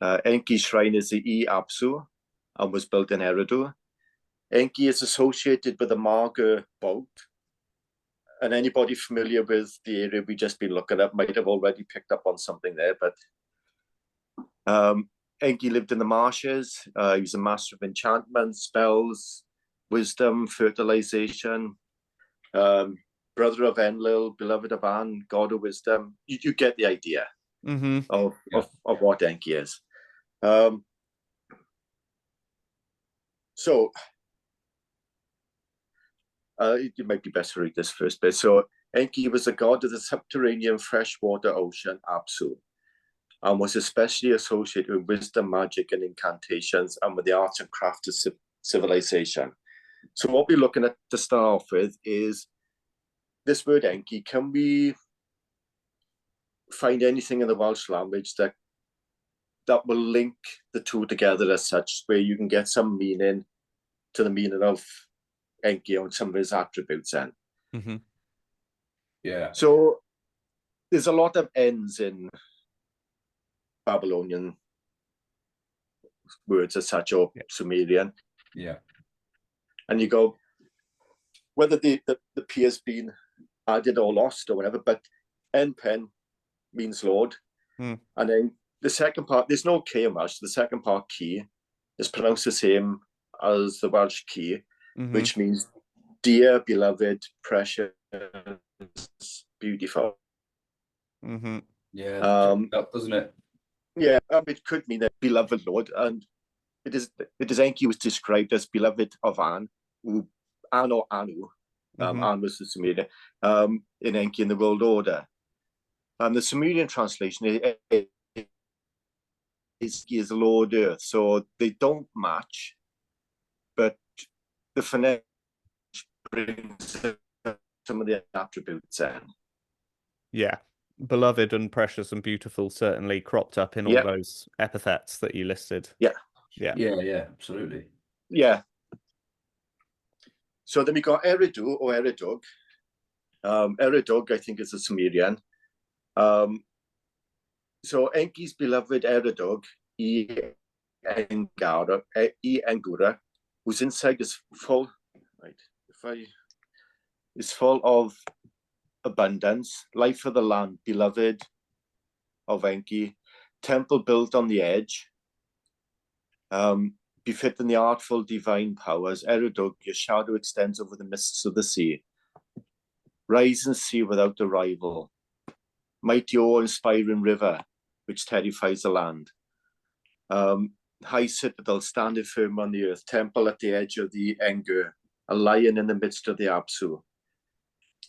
Enki's shrine is the Apsu and was built in Eridu. Enki is associated with the Marga boat. And anybody familiar with the area we just been looking at might have already picked up on something there. But Enki lived in the marshes. He was a master of enchantment, spells, wisdom, fertilization. Brother of Enlil, beloved of An, god of wisdom. You get the idea of what Enki is. So it might be best to read this first bit. So Enki was a god of the subterranean freshwater ocean, Apsu, and was especially associated with wisdom, magic, and incantations, and with the arts and crafts of civilization. So what we're looking at to start off with is this word Enki. Can we find anything in the Welsh language that will link the two together as such, where you can get some meaning to the meaning of Enki and some of his attributes then? Yeah. So there's a lot of ends in Babylonian words as such, or Sumerian. Yeah. And you go, whether the P has been added or lost or whatever, but Enpen means Lord. And then the second part, there's no K in Welsh. The second part, key, is pronounced the same as the Welsh key, which means dear, beloved, precious, beautiful. Yeah, up, doesn't it? Yeah, it could mean that beloved Lord, and it is Enki was described as beloved of An, An or Anu. An was the Sumerian, in Enki in the world order. The Sumerian translation is Lord Earth, so they don't match, but the phonetic brings some of the attributes in. Yeah, beloved and precious and beautiful certainly cropped up in all those epithets that you listed. Yeah, absolutely. Yeah. So then we got Eridu or Eridug. Eridug, I think, is a Sumerian. So Enki's beloved Eridug, Engura, whose inside is full, is full of abundance, life of the land, beloved of Enki, temple built on the edge, befitting the artful divine powers. Eridug, your shadow extends over the mists of the sea. Rise and see without a rival. Mighty awe-inspiring river, which terrifies the land. High citadel standing firm on the earth, temple at the edge of the Engur, a lion in the midst of the Apsu.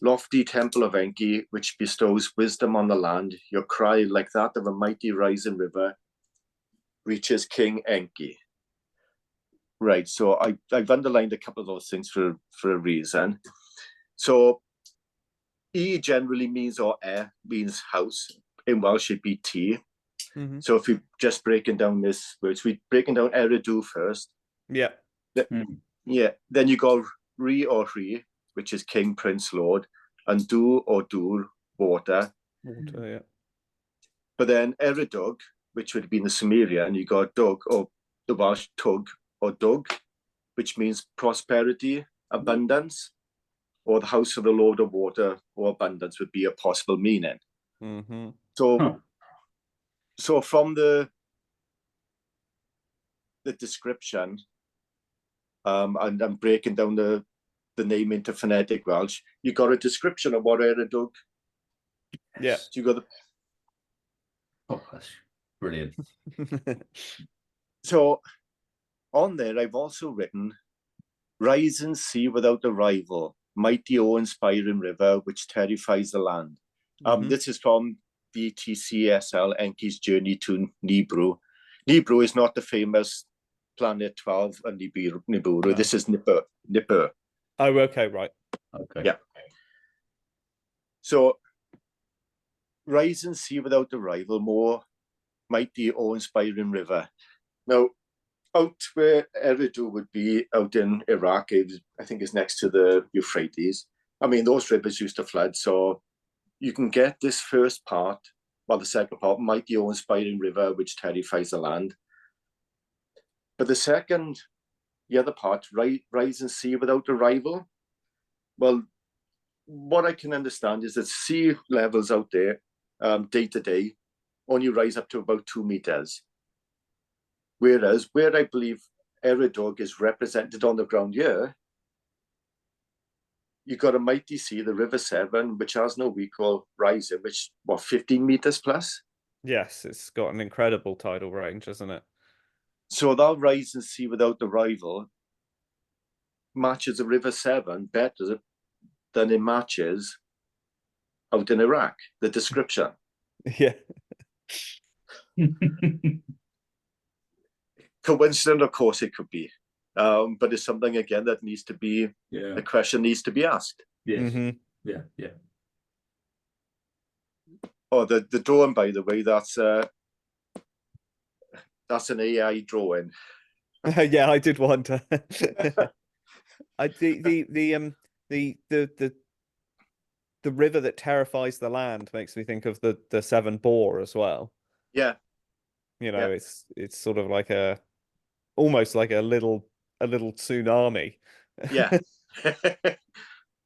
Lofty temple of Enki, which bestows wisdom on the land, your cry, like that of a mighty rising river, reaches King Enki. Right, so I've underlined a couple of those things for a reason. So E generally means, or means house. In Welsh, it'd be T. So if we're just breaking down this words, we're breaking down Eridu first. Yeah. Then you go Ri or Ri, which is king, prince, lord, and Du or Dur, water, Water, yeah. But then Eridu, which would have been the Sumerian, you got Dug, or the Welsh Tug, or Dug, which means prosperity, abundance, or the house of the Lord of Water or abundance would be a possible meaning. Mm-hmm. So from the description, and I'm breaking down the name into phonetic Welsh, you got a description of what Eridu. Yeah. So you got the. Oh, that's brilliant. So on there, I've also written, "Rising sea without a rival, mighty awe-inspiring river which terrifies the land." This is from BTCSL, Enki's Journey to Nibiru. Nibiru is not the famous Planet 12 and Nibiru. No. This is Nippur. Oh, okay, right. Okay. Yeah. So, rising sea without a rival, more mighty awe-inspiring river. Now, out where Eridu would be, out in Iraq, I think is next to the Euphrates. I mean, those rivers used to flood, so you can get this first part, well, the second part, mighty awe-inspiring river which terrifies the land. But the other part, rising sea without a rival. Well, what I can understand is that sea levels out there, day to day, only rise up to about 2 meters. Whereas where I believe Eridu is represented on the ground here, you've got a mighty sea, the River Severn, which has no equal rising, which, 15 meters plus? Yes, it's got an incredible tidal range, hasn't it? So that rising sea without the rival matches the River Severn better than it matches out in Iraq, the description. Yeah. Coincident, of course it could be. But it's something, again, that needs to be, the question needs to be asked. Yes. Mm-hmm. Yeah. Oh, the drawing, by the way, that's an AI drawing. Yeah, I did wonder. The river that terrifies the land makes me think of the Severn Bore as well. Yeah. It's sort of like almost like a little tsunami. Yeah.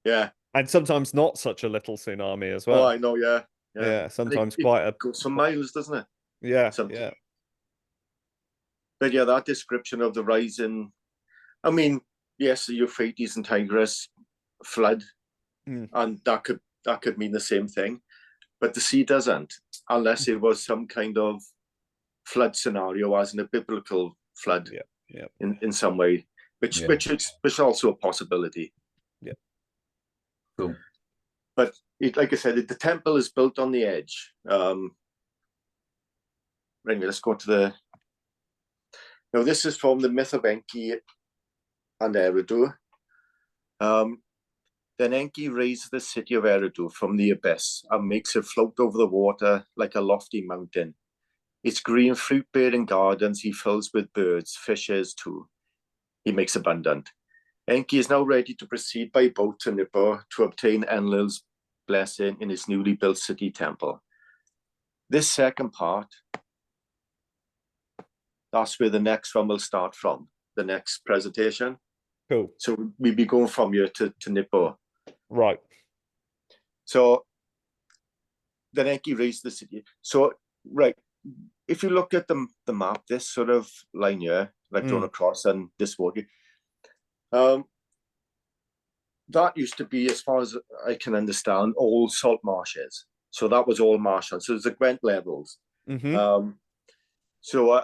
Yeah. And sometimes not such a little tsunami as well. Oh, I know, yeah. Yeah, sometimes it quite a goes some miles, doesn't it? Yeah, Something. yeah. But yeah, that description of the rising, I mean, yes, the Euphrates and Tigris flood, and that could mean the same thing, but the sea doesn't, unless it was some kind of flood scenario, as in a biblical flood, in some way, which is also a possibility. Yeah. Cool. But like I said, the temple is built on the edge. Anyway, let's go to the. Now, this is from the myth of Enki and Eridu. Then Enki raises the city of Eridu from the abyss and makes it float over the water like a lofty mountain. Its green fruit-bearing gardens he fills with birds, fishes too. He makes abundant. Enki is now ready to proceed by boat to Nippur to obtain Enlil's blessing in his newly built city temple. This second part, that's where the next one will start from, the next presentation. Cool. So we'll be going from here to Nippur. Right. So then Enki raised the city. So, right, if you look at the map, this sort of line here, like drawn across, and this water, that used to be, as far as I can understand, all salt marshes. So that was all marshland. So there's the Gwent levels. So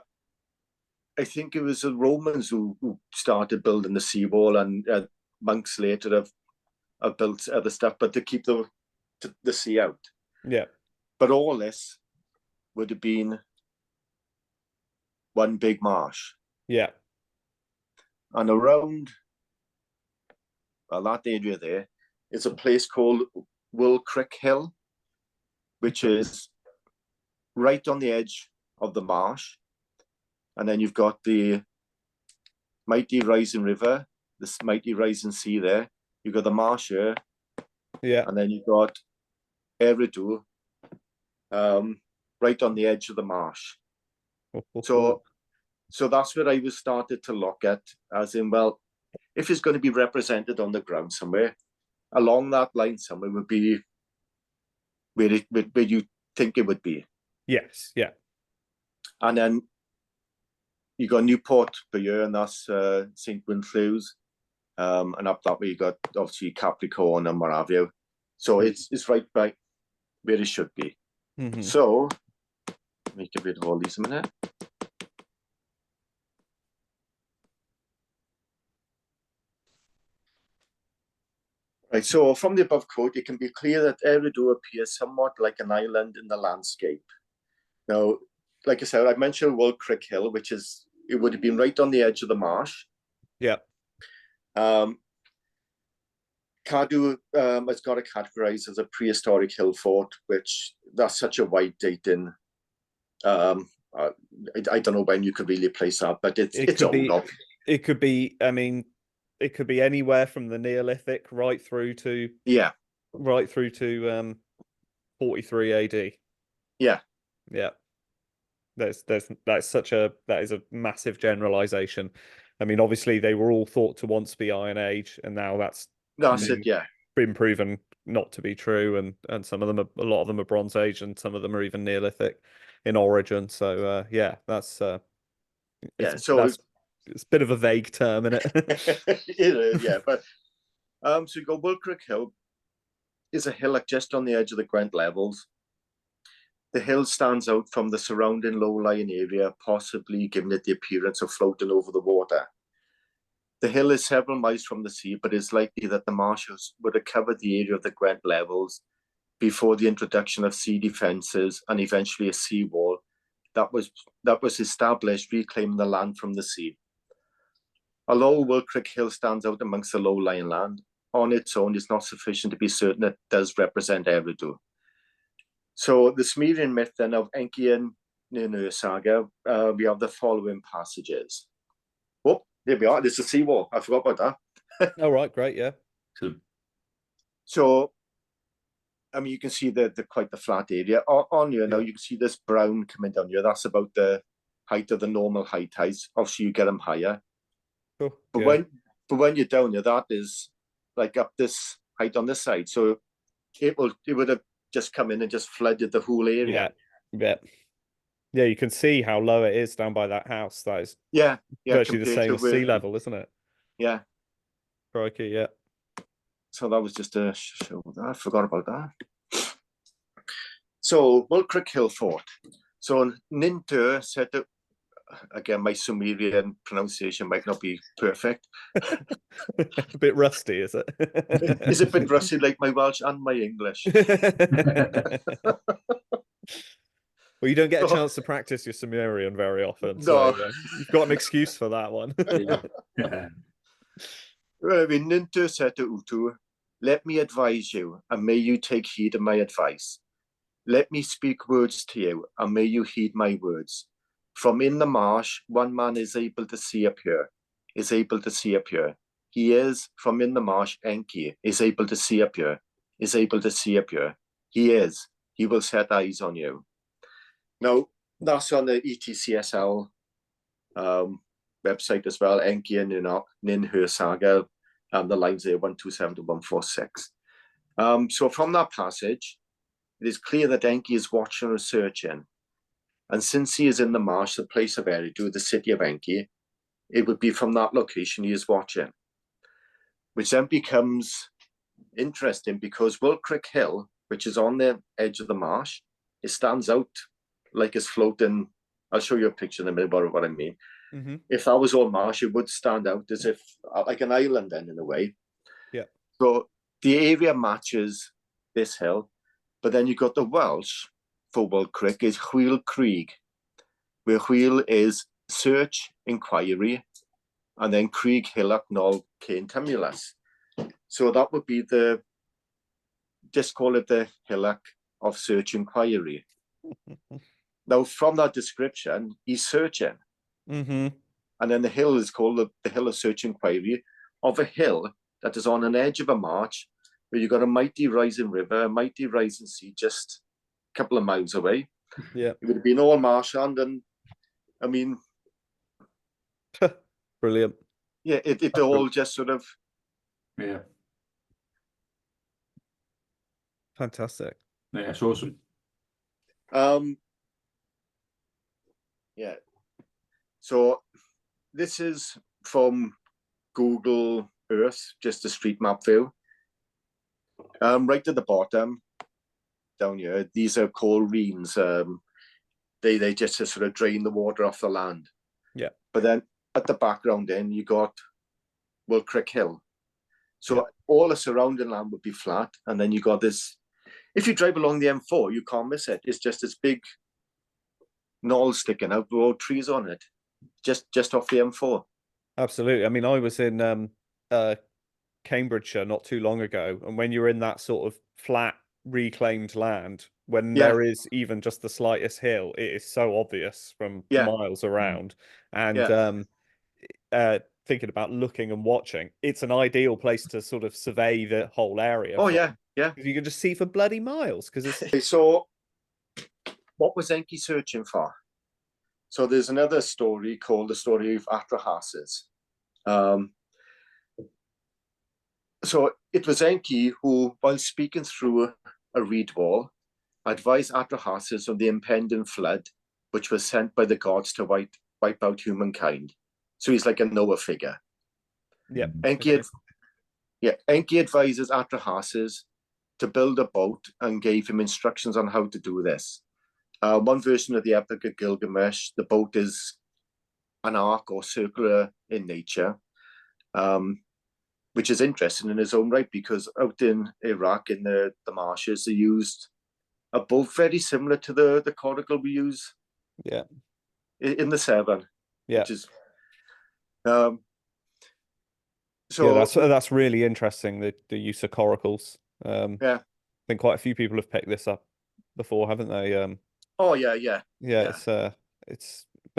I think it was the Romans who started building the seawall, and monks later have built other stuff, but to keep the sea out. Yeah. But all this would have been one big marsh. Yeah. And around that area there is a place called Wool Creek Hill, which is right on the edge of the marsh. And then you've got the mighty rising river, this mighty rising sea there. You've got the marsh here. Yeah. And then you've got Eridu right on the edge of the marsh. So that's where I was started to look at, as in, well, if it's going to be represented on the ground somewhere, along that line somewhere would be where you think it would be. Yes, yeah. And then you got Newport per year, and that's St. Winfrew's. And up that way you got obviously Capricorn and what have you. So it's right by where it should be. So let me get rid of all these a minute. Right, so from the above quote, it can be clear that Eridu appears somewhat like an island in the landscape. Now, like I said, I mentioned Wold Creek Hill, which is, it would have been right on the edge of the marsh. Yeah. CADW has got it categorized as a prehistoric hill fort, which that's such a wide dating. I don't know when you could really place that, but it's old. It could be, I mean, it could be anywhere from the Neolithic right through to 43 AD. Yeah. That is a massive generalization. I mean, obviously they were all thought to once be Iron Age, and now that's been proven not to be true. And some of them, a lot of them are Bronze Age, and some of them are even Neolithic in origin. So that's it's a bit of a vague term, isn't it? It is, yeah. But so you go, Wold Creek Hill is a hillock just on the edge of the Gwent levels. The hill stands out from the surrounding low-lying area, possibly giving it the appearance of floating over the water. The hill is several miles from the sea, but it's likely that the marshes would have covered the area of the Gwent levels before the introduction of sea defences and eventually a seawall that was established, reclaiming the land from the sea. Although Wold Creek Hill stands out amongst the low-lying land, on its own is not sufficient to be certain it does represent Eridu. So the Sumerian myth then of Enki and Ninur saga, we have the following passages. Oh, there we are. There's a seawall. I forgot about that. Oh, right, great, yeah. So, I mean, you can see the quite the flat area on here. Now you can see this brown coming down here. That's about the height of the normal height heights. Obviously, you get them higher. Oh, but when you're down here, that is like up this height on this side. So it would have just come in and just flooded the whole area. Yeah. You can see how low it is down by that house. That is virtually the same as sea level, isn't it? Yeah. Crikey, yeah. So that was just a show that. I forgot about that. So Wold Creek Hill Fort. So Nintur said that, again, my Sumerian pronunciation might not be perfect. A bit rusty, is it? It's a bit rusty, like my Welsh and my English. Well, you don't get a chance to practice your Sumerian very often, so you've got an excuse for that one. Well, I mean, Nintur said to Utu, "Let me advise you, and may you take heed of my advice. Let me speak words to you, and may you heed my words. From in the marsh, one man is able to see appear. He is, from in the marsh, Enki, is able to see appear. He will set eyes on you." Now, that's on the ETCSL website as well, Enki and Ninur saga, the lines there, 127 to 146. So from that passage, it is clear that Enki is watching and searching. And since he is in the marsh, the place of Eridu, the city of Enki, it would be from that location he is watching. Which then becomes interesting because Wold Creek Hill, which is on the edge of the marsh, it stands out like it's floating. I'll show you a picture in a minute about what I mean. Mm-hmm. If that was all marsh, it would stand out as if like an island then in a way. Yeah. So the area matches this hill, but then you got the Welsh for Wold Creek is Hwyl Creek, where Hwyl is search, inquiry, and then Creek Hillock Nol Cain Tumulus. So that would be just call it the hillock of search inquiry. Now, from that description, he's searching. Mm-hmm. And then the hill is called the hill of search inquiry of a hill that is on an edge of a marsh where you've got a mighty rising river, a mighty rising sea just couple of miles away. Yeah. It would have been all marshland, and I mean, brilliant. Yeah, it all just sort of. Yeah. Fantastic. Yeah, it's awesome. Yeah. So this is from Google Earth, just a street map view. Right at the bottom, down here, these are called reens. They just sort of drain the water off the land. Yeah. But then at the background, then you got Will Creek Hill. So all the surrounding land would be flat, and then you got this. If you drive along the M4, you can't miss it. It's just this big knoll sticking out with all trees on it, just off the M4. Absolutely. I mean, I was in Cambridgeshire not too long ago, and when you're in that sort of flat reclaimed land, when there is even just the slightest hill, it is so obvious from miles around. And thinking about looking and watching, it's an ideal place to sort of survey the whole area. Oh yeah. You can just see for bloody miles because it's. So what was Enki searching for? So there's another story called the story of Atrahasis. So it was Enki who, while speaking through a reed wall, advised Atrahasis of the impending flood, which was sent by the gods to wipe out humankind. So he's like a Noah figure. Yeah. Enki advises Atrahasis to build a boat and gave him instructions on how to do this. One version of the Epic of Gilgamesh, the boat is an arc or circular in nature, which is interesting in its own right, because out in Iraq, in the marshes, they used a boat very similar to the coracle we use in the Severn. Which is, that's really interesting, the use of coracles. I think quite a few people have picked this up before, haven't they? But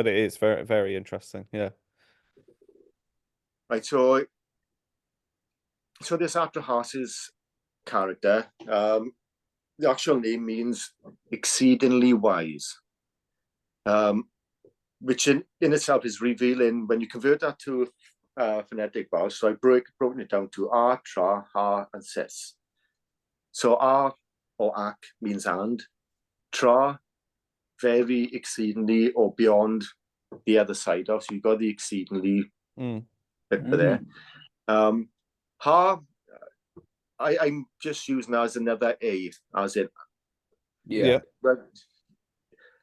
it is very, very interesting. Yeah. Right. So this Atrahasis character, the actual name means exceedingly wise, which in itself is revealing when you convert that to phonetic Welsh. So I broken it down to R, Tra, Ha, and Sis. So R or Ac means and. Tra, very, exceedingly, or beyond the other side of. So you've got the exceedingly there. Ha, I'm just using as another A, as in. Yeah.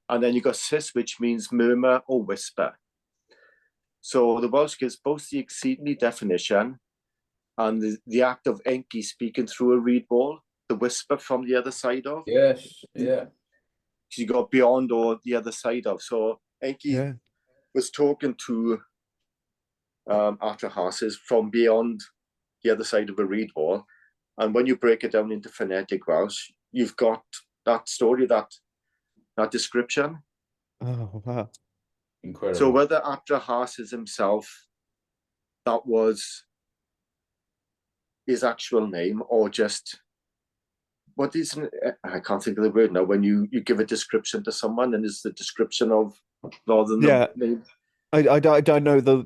And then you got Sis, which means murmur or whisper. So the Welsh gives both the exceedingly definition and the act of Enki speaking through a reed wall, the whisper from the other side of. Yes, yeah. So you got beyond or the other side of. So Enki was talking to Atrahasis from beyond the other side of a reed wall. And when you break it down into phonetic Welsh, you've got that story, that description. Oh, wow. Incredible. So whether Atrahasis himself, that was his actual name, or just what is, I can't think of the word now, when you give a description to someone and it's the description of rather than the name. I don't know the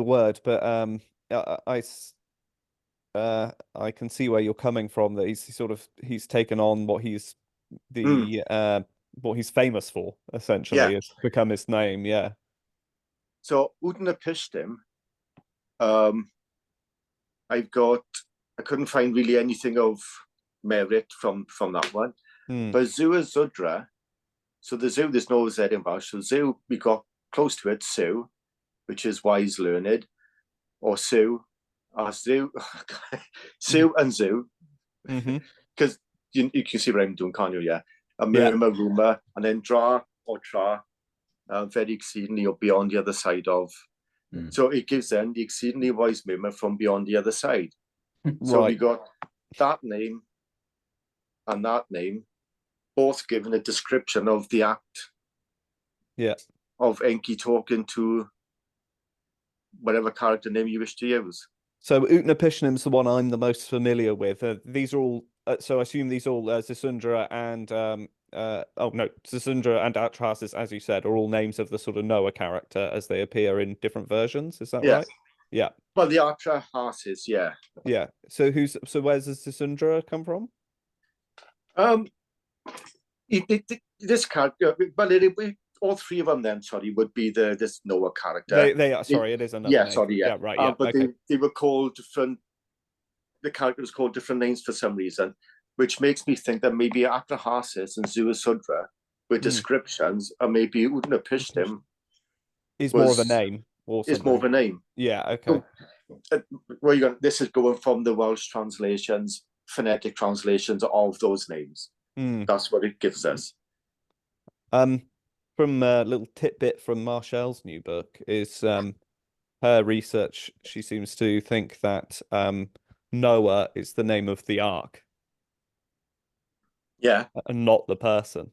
word, but I can see where you're coming from, that he's taken on what he's what he's famous for, essentially. It's become his name. So Utnapishtim, I couldn't find really anything of merit from that one. But Zu Zudra, so the Zu, there's no Z in Welsh. So Zu, we got close to it, Su, which is wise, learned, or Su, Zu, Su and Zu, because you can see what I'm doing, can't you? Yeah, a murmur, rumor, and then Dra or Tra, very exceedingly or beyond the other side of. So it gives then the exceedingly wise murmur from beyond the other side. So we got that name and that name, both given a description of the act of Enki talking to whatever character name you wish to use. So Utnapishtim's the one I'm the most familiar with. These are all, so I assume these all Zasundra and oh no, Cassandra and Atrahasis, as you said, are all names of the sort of Noah character as they appear in different versions. Is that right? Yeah. Well, the Atrahasis, yeah. Yeah. So where's the Cassandra come from? This character, well, all three of them then, sorry, would be this Noah character. They are, sorry, it is another name. Sorry, yeah. Right, yeah. But they were called different, the character was called different names for some reason, which makes me think that maybe Atrahasis and Zuasudra were descriptions, or maybe Utnapishtim is more of a name. Is more of a name. Yeah, okay. So, this is going from the Welsh translations, phonetic translations of those names. That's what it gives us. From a little tidbit from Marshall's new book is her research. She seems to think that Noah is the name of the ark. Yeah. And not the person.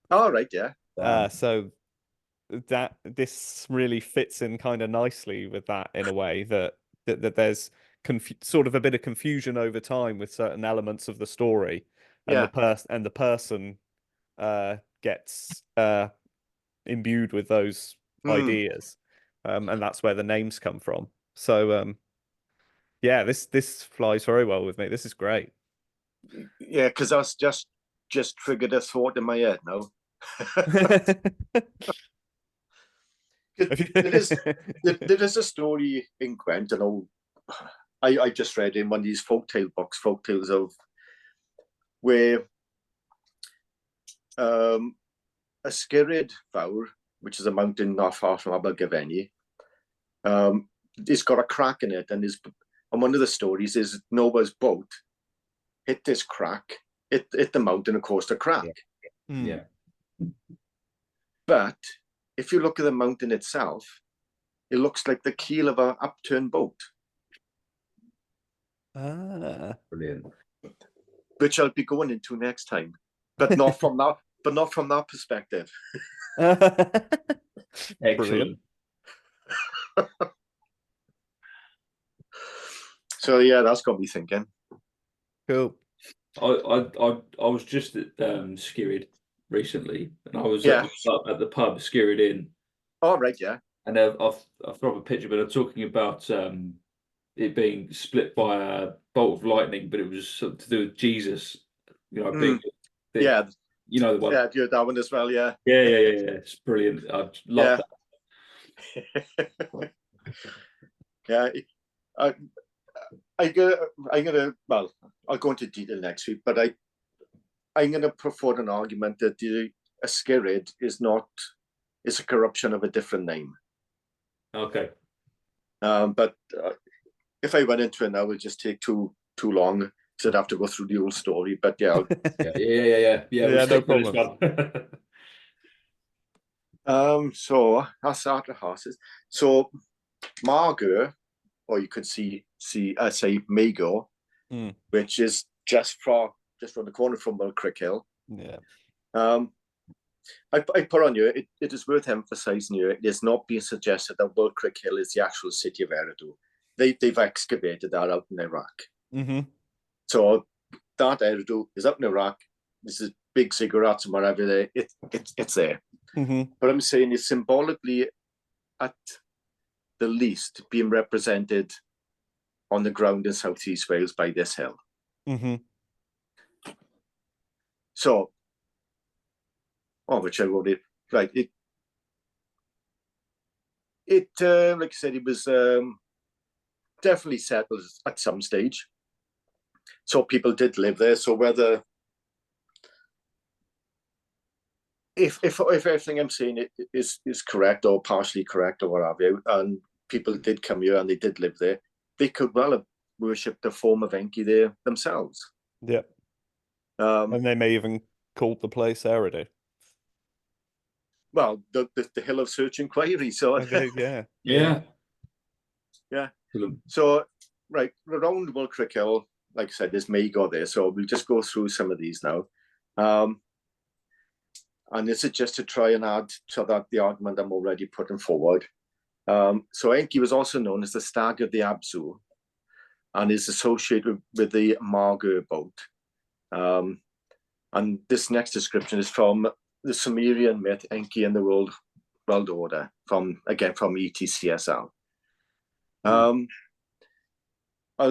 All right, yeah. So that this really fits in kind of nicely with that in a way that there's sort of a bit of confusion over time with certain elements of the story, and the person gets imbued with those ideas, and that's where the names come from. So yeah, this flies very well with me. This is great. Yeah, because that's just triggered a thought in my head now. There is a story in Gwent, and I just read in one of these folktale books, folktales of where a Sguryd Fawr, which is a mountain not far from Abergavenny, it's got a crack in it, and one of the stories is Noah's boat hit this crack, hit the mountain and caused a crack. Yeah. But if you look at the mountain itself, it looks like the keel of an upturned boat. Brilliant. Which I'll be going into next time, but not from that. But not from that perspective. Excellent. So yeah, that's got me thinking. Cool. I was just at Skirrid recently, and I was at the pub Skirrid Inn. Oh right, yeah. And I've thrown up a picture, but I'm talking about it being split by a bolt of lightning, but it was something to do with Jesus. You know, big. Yeah. You know the one. Yeah, that one as well. Yeah. Yeah. It's brilliant. I love that. Yeah. I'm gonna. Well, I'll go into detail next week, but I'm gonna put forward an argument that a Skirrid is a corruption of a different name. Okay. But if I went into it now, it would just take too long. So I'd have to go through the whole story. But yeah. Yeah. No problem. So that's Atrahasis. So Margur, or you could say Mago, which is just from the corner from Crickhill. Yeah. I put on you. It is worth emphasising here. It is not being suggested that Crickhill is the actual city of Eridu. They've excavated that out in Iraq. Mm-hmm. So that Eridu is up in Iraq. This is big cigarettes and whatever there. It's there. Mm-hmm. But I'm saying it's symbolically, at the least, being represented on the ground in Southeast Wales by this hill. Mm-hmm. So, which I wrote it right. It like I said, it was definitely settled at some stage. So people did live there. So whether if everything I'm saying is correct or partially correct or whatever, and people did come here and they did live there, they could well have worshipped the form of Enki there themselves. Yeah. And they may even call the place Eridu. Well, the Hill of Search Inquiry. So yeah. So right around Crickhill, like I said, there's Mago there. So we'll just go through some of these now. And this is just to try and add to the argument I'm already putting forward. So Enki was also known as the Stag of the Abzu, and is associated with the Margur boat. And And this next description is from the Sumerian myth, Enki and the World Order, from ETCSL. I'll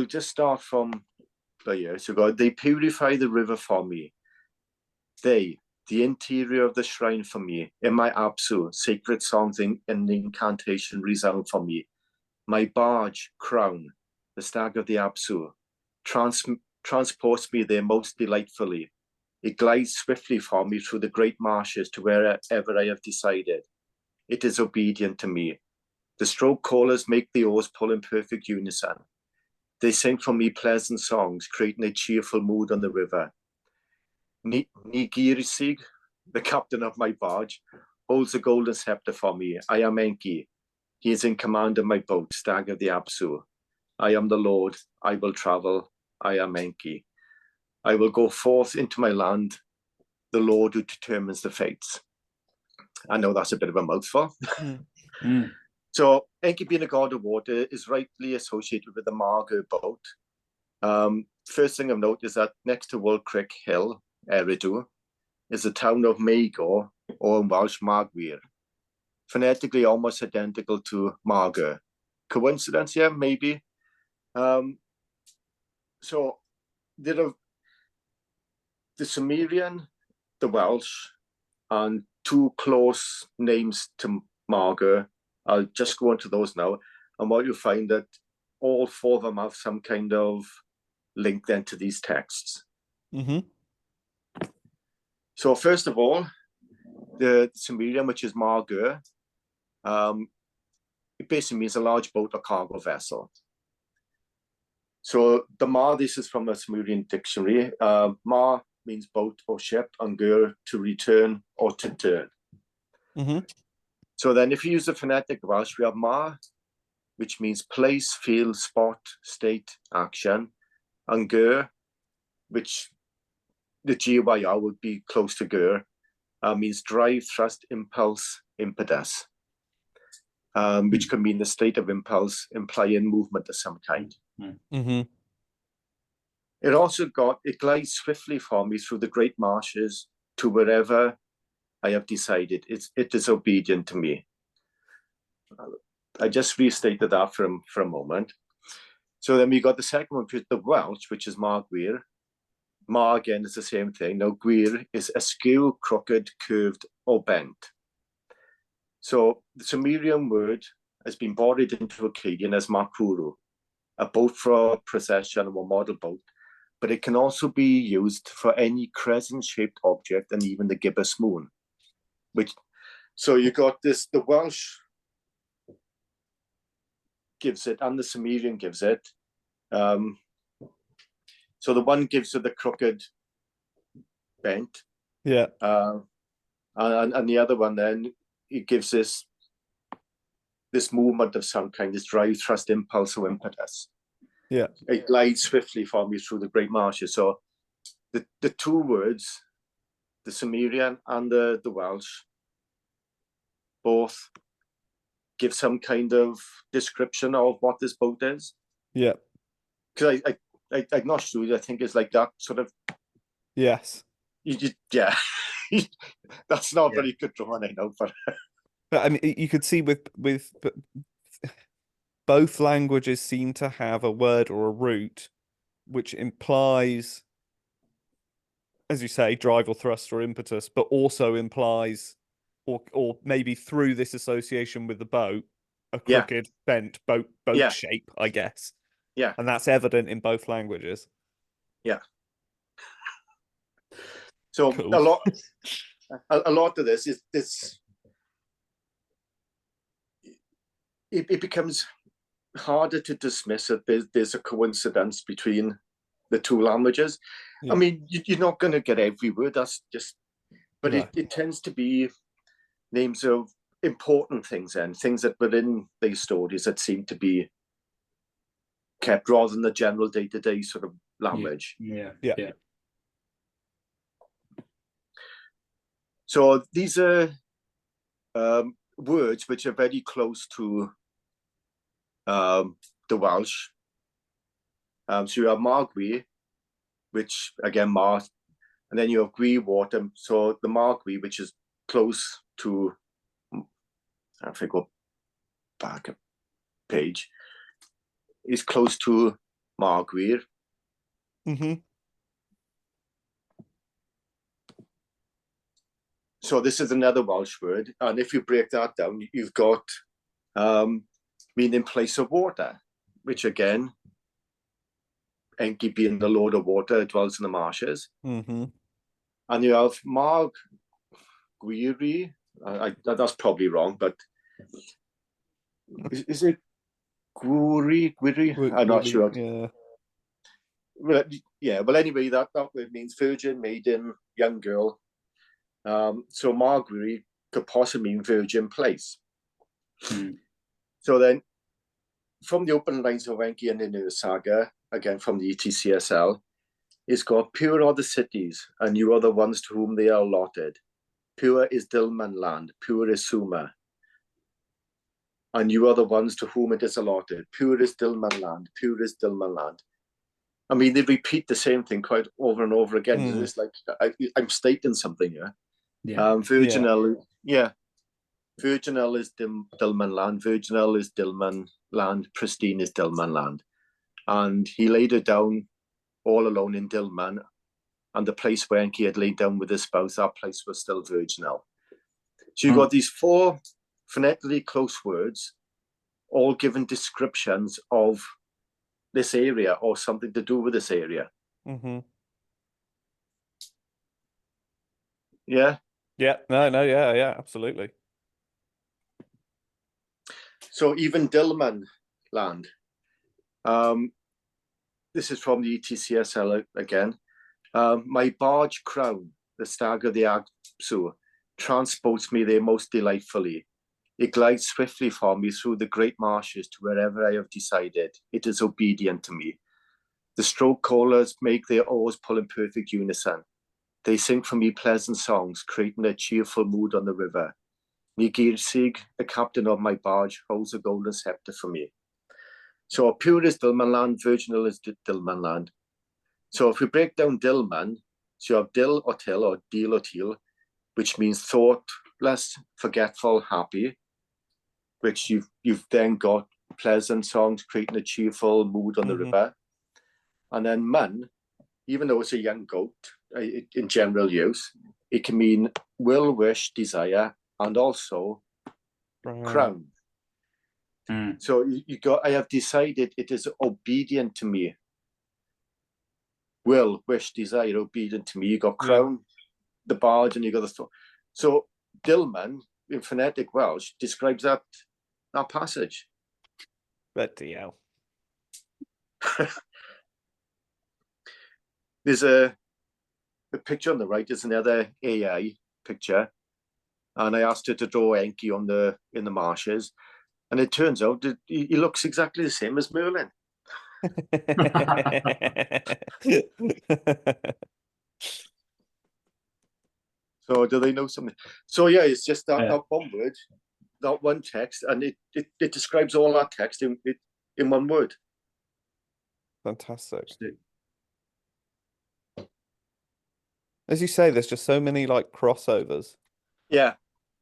just start from here. So they purify the river for me. They, the interior of the shrine for me. In my Apsu, sacred songs and incantation resound for me. My barge, crown, the stag of the Apsu, transports me there most delightfully. It glides swiftly for me through the great marshes to wherever I have decided. It is obedient to me. The stroke callers make the oars pull in perfect unison. They sing for me pleasant songs, creating a cheerful mood on the river. Nigirisig, the captain of my barge, holds a golden scepter for me. I am Enki. He is in command of my boat, Stag of the Apsu. I am the Lord. I will travel. I am Enki. I will go forth into my land, the Lord who determines the fates. I know that's a bit of a mouthful. So Enki, being a god of water, is rightly associated with the Margo boat. First thing I've noted is that next to Wool Creek Hill, Eridu, is the town of Magor, or in Welsh, Magwyr, phonetically almost identical to Margo. Coincidence? Yeah, maybe. So there are the Sumerian, the Welsh, and two close names to Margo. I'll just go into those now. And what you'll find that all four of them have some kind of link then to these texts. So first of all, the Sumerian, which is Margo, it basically means a large boat or cargo vessel. So the Mar, this is from a Sumerian dictionary. Mar means boat or ship, and Gur, to return or to turn. So then if you use the phonetic Welsh, we have Mar, which means place, field, spot, state, action, and Gur, which the GYR would be close to Gur, means drive, thrust, impulse, impetus, which can mean the state of impulse, implying movement of some kind. It also it glides swiftly for me through the great marshes to wherever I have decided. It is obedient to me. I just restated that for a moment. So then we got the second one, which is the Welsh, which is Magwyr. Mar, again, is the same thing. Now, Gwir is askew, crooked, curved, or bent. So the Sumerian word has been borrowed into Akkadian as Makuru, a boat for procession or model boat, but it can also be used for any crescent-shaped object and even the gibbous moon. So you got this, the Welsh gives it and the Sumerian gives it. So the one gives you the crooked bent. And the other one then, it gives this movement of some kind, this drive, thrust, impulse, or impetus. It glides swiftly for me through the great marshes. So the two words, the Sumerian and the Welsh, both give some kind of description of what this boat is. Because I'm not sure. I think it's like that sort of. Yes. That's not very good drawing, I know, but I mean, you could see with both languages seem to have a word or a root which implies, as you say, drive or thrust or impetus, but also implies, or maybe through this association with the boat, a crooked, bent boat shape, I guess. And that's evident in both languages. So cool. a lot of this is this. It becomes harder to dismiss that there's a coincidence between the two languages. I mean, you're not going to get every word. That's just, but it tends to be names of important things and things that were in these stories that seem to be kept rather than the general day-to-day sort of language. So these are words which are very close to the Welsh. So you have Magwi, which again, Mar, And then you have Gwi water. So the Margwi, which is close to, if I go back a page, is close to Margwi. Mm-hmm. So this is another Welsh word. And if you break that down, you've got meaning place of water, which again, Enki being the Lord of Water, dwells in the marshes. Mm-hmm. And you have Marg Gwiri. That's probably wrong, but is it Gwiri? I'm not sure. Yeah. Well, yeah. Well, anyway, that word means virgin, maiden, young girl. So Margwi could possibly mean virgin place. So then, from the opening lines of Enki and the New Saga, again from the ETCSL, it's got pure are the cities, and you are the ones to whom they are allotted. Pure is Dilmun land, pure is Sumer, and you are the ones to whom it is allotted. Pure is Dilmun land, pure is Dilmun land. I mean, they repeat the same thing quite over and over again. It's like I'm stating something here. Virginal, Virginal is Dilmun land, Virginal is Dilmun land, pristine is Dilmun land. And he laid her down all alone in Dilmun, and the place where Enki had laid down with his spouse, that place was still virginal. So you've got these four phonetically close words, all given descriptions of this area or something to do with this area. Mm-hmm. Yeah? Yeah, yeah, absolutely. So even Dilmun land, this is from the ETCSL again. My barge crown, the stag of the Agsu, transports me there most delightfully. It glides swiftly for me through the great marshes to wherever I have decided. It is obedient to me. The stroke callers make their oars pull in perfect unison. They sing for me pleasant songs, creating a cheerful mood on the river. Nigirsig, the captain of my barge, holds a golden scepter for me. So pure is Dilmun land, virginal is Dilmun land. So if we break down Dilmun, so you have Dil or Til or Dil or Til, which means thoughtless, forgetful, happy, which you've then got pleasant songs creating a cheerful mood on the river. And then Mun, even though it's a young goat in general use, it can mean will, wish, desire, and also crown. So you got, I have decided it is obedient to me. Will, wish, desire, obedient to me. You got crown, the barge, and you got the thought. So Dilmun in phonetic Welsh describes that passage. Bloody hell. There's a picture on the right. There's another AI picture, and I asked her to draw Enki in the marshes, and it turns out that he looks exactly the same as Merlin. So do they know something? So yeah, it's just that one word, that one text, and it describes all that text in one word. Fantastic. As you say, there's just so many like crossovers. Yeah.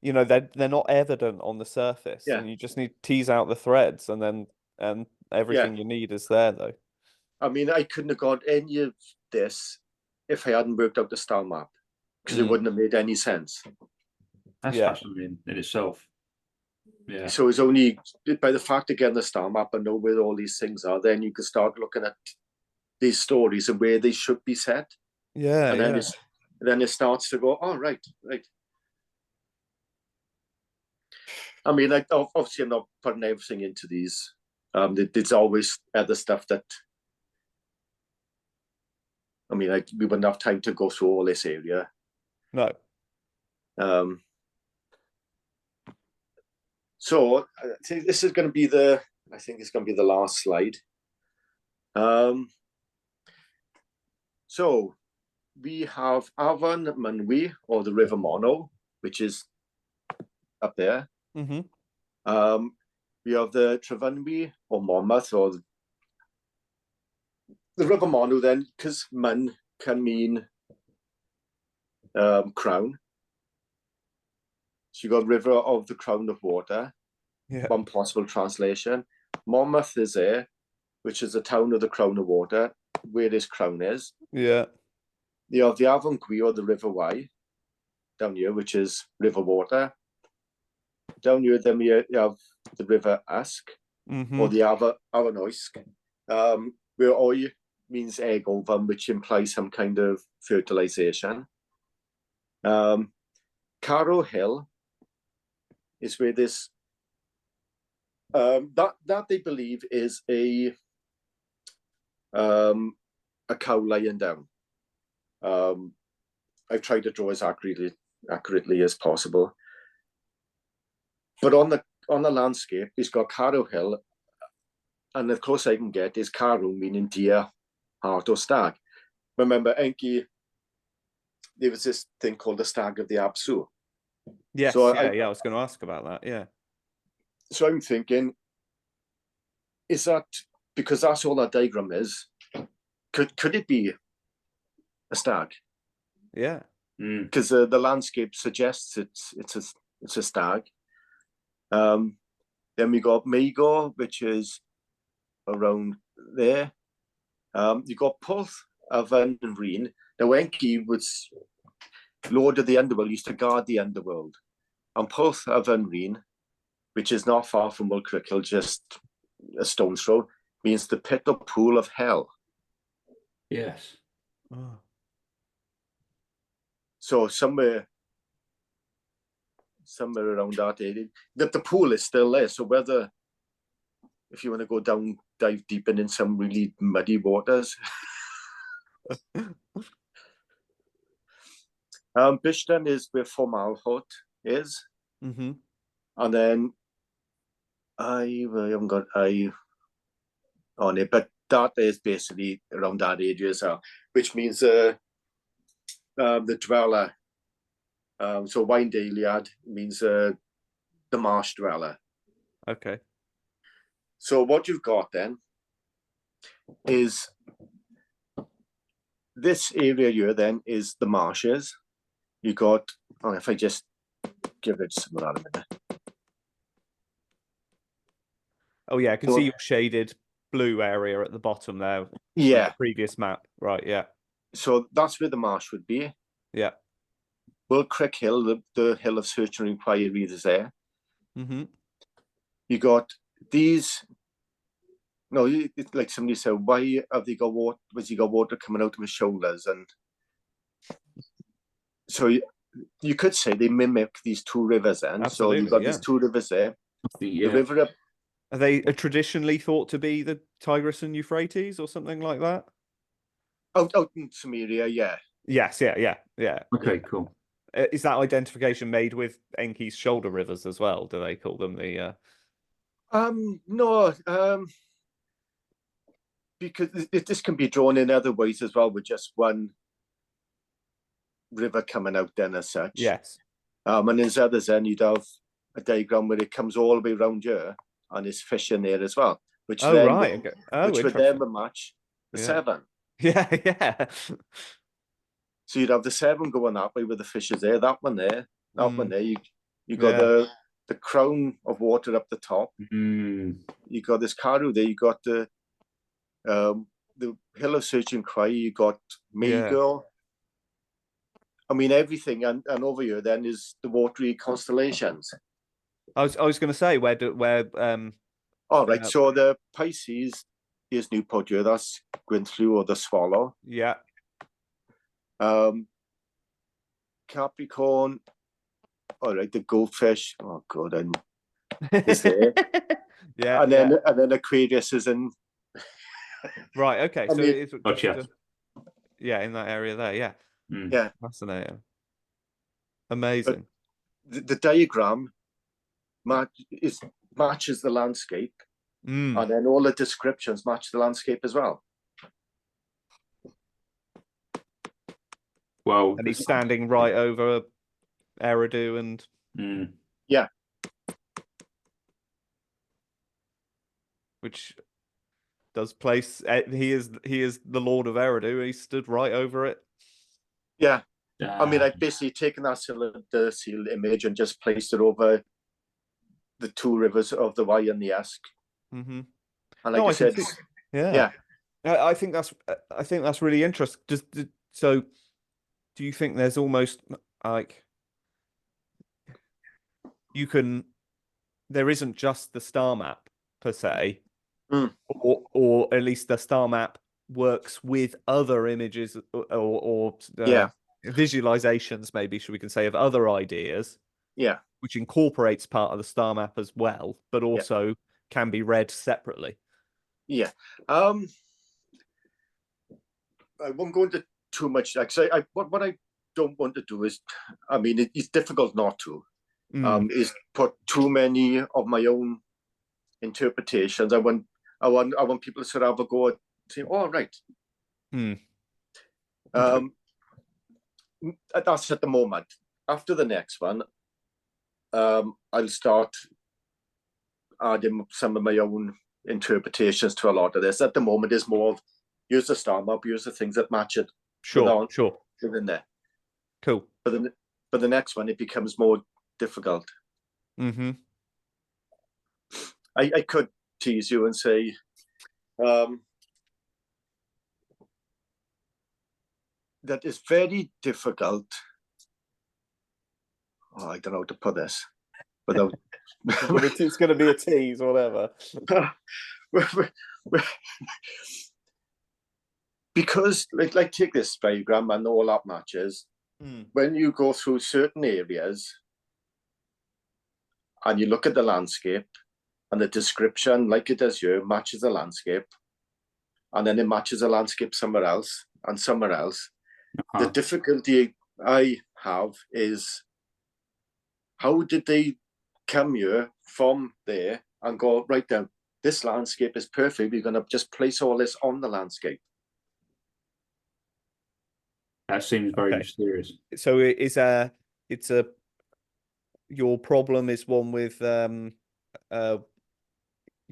You know, they're not evident on the surface, and you just need to tease out the threads, and everything you need is there, though. I mean, I couldn't have got any of this if I hadn't worked out the Starmap, because it wouldn't have made any sense. That's fascinating in itself. Yeah. So it's only by the fact of getting the Starmap and know where all these things are, then you can start looking at these stories and where they should be set. Yeah. And then it starts to go, oh, right. I mean, obviously I'm not putting everything into these. There's always other stuff that, I mean, we wouldn't have time to go through all this area. No. So I think this is going to be the last slide. So we have Avon Manwi, or the River Mono, which is up there. Mm-hmm. We have the Trevunwi, or Monmouth, or the River Mono then, because Mun can mean crown. So you got river of the crown of water. Yeah. One possible translation. Monmouth is there, which is the town of the crown of water, where this crown is. Yeah. You have the Avon Gwy, or the River Wye, down here, which is river water. Down here, then you have the River Usk, or the Avon-Usk, where oy means egg ovum, which implies some kind of fertilization. Carrow Hill is where this that they believe is a cow lying down. I've tried to draw as accurately as possible, but on the landscape, it's got Carrow Hill, and the closest I can get is Carrow, meaning deer, hart, or stag. Remember, Enki, there was this thing called the Stag of the Apsu. Yes, so I was going to ask about that. Yeah. So I'm thinking, is that because that's all that diagram is? Could it be a stag? Yeah. Because the landscape suggests it's a stag. Then we got Mago, which is around there. You got Pulth, Avon, and Reen. Now Enki was Lord of the Underworld, used to guard the Underworld. And Pulth, Avon, Reen, which is not far from Mulcrickle, just a stone's throw, means the pit or pool of hell. Yes. Oh. So somewhere around that area, the pool is still there. So whether, if you want to go down, dive deep in some really muddy waters. Bishden is where Formalhot is. And then I haven't got on it, but that is basically around that area as well, which means the dweller. So Wyndaeliad means the marsh dweller. Okay. So what you've got then is this area here then is the marshes. You got, if I just give it some of that a minute. Oh yeah, I can see your shaded blue area at the bottom there. Yeah. The previous map. Right, yeah. So that's where the marsh would be. Yeah. Bull Creek Hill, the hill of search and inquiry is there. You got these. No, it's like somebody said, why have they got water? Was he got water coming out of his shoulders? And so you could say they mimic these two rivers then. Absolutely, so you've got these two rivers there. The river up. Are they traditionally thought to be the Tigris and Euphrates or something like that? Out in Samaria, yeah. Yes, yeah. Okay, cool. Is that identification made with Enki's shoulder rivers as well? Do they call them the? No, because this can be drawn in other ways as well, with just one river coming out then as such. Yes. And there's others then you'd have a diagram where it comes all the way around here and there's fish in there as well, which would then match the seven. Yeah. So you'd have the seven going that way with the fishes there, that one there, that one there. You got the crown of water up the top. You got this Carrow there. You got the hill of search and cry. You got Mago. I mean everything, and over here then is the watery constellations. I was going to say where. All right, so the Pisces is Newport here. That's going through, or the Swallow. Yeah. Capricorn. All right, the goldfish. Oh god, and is there? And then Aquarius is in. Right. Okay. So it's gotcha. In that area there. Yeah. Yeah. Fascinating. Amazing. The diagram matches the landscape, and then all the descriptions match the landscape as well. Wow. And he's standing right over Eridu and yeah, which does place he is the Lord of Eridu. He stood right over it. Yeah. I mean, I've basically taken that cylinder seal image and just placed it over the two rivers of the Wye and the Esk. Mm-hmm. And like I said, yeah. I think that's really interesting. So, do you think there's almost like there isn't just the star map per se, or at least the star map works with other images or visualizations, maybe we can say, of other ideas, which incorporates part of the star map as well, but also can be read separately. I won't go into too much. Like, so what I don't want to do is, I mean, it's difficult not to, is put too many of my own interpretations. I want people to sort of have a go at saying, "Oh, right." That's at the moment. After the next one, I'll start adding some of my own interpretations to a lot of this. At the moment, is more of use the star map, use the things that match it. Sure. In there. Cool. But the next one, it becomes more difficult. Mm-hmm. I could tease you and say, that is very difficult. Oh, I don't know how to put this without. It's going to be a tease, whatever. Because, like take this diagram and all that matches. When you go through certain areas and you look at the landscape and the description, like it does here, matches the landscape, and then it matches the landscape somewhere else and somewhere else. The difficulty I have is, how did they come here from there and go right down? This landscape is perfect. We're going to just place all this on the landscape. That seems very mysterious. So your problem is one with do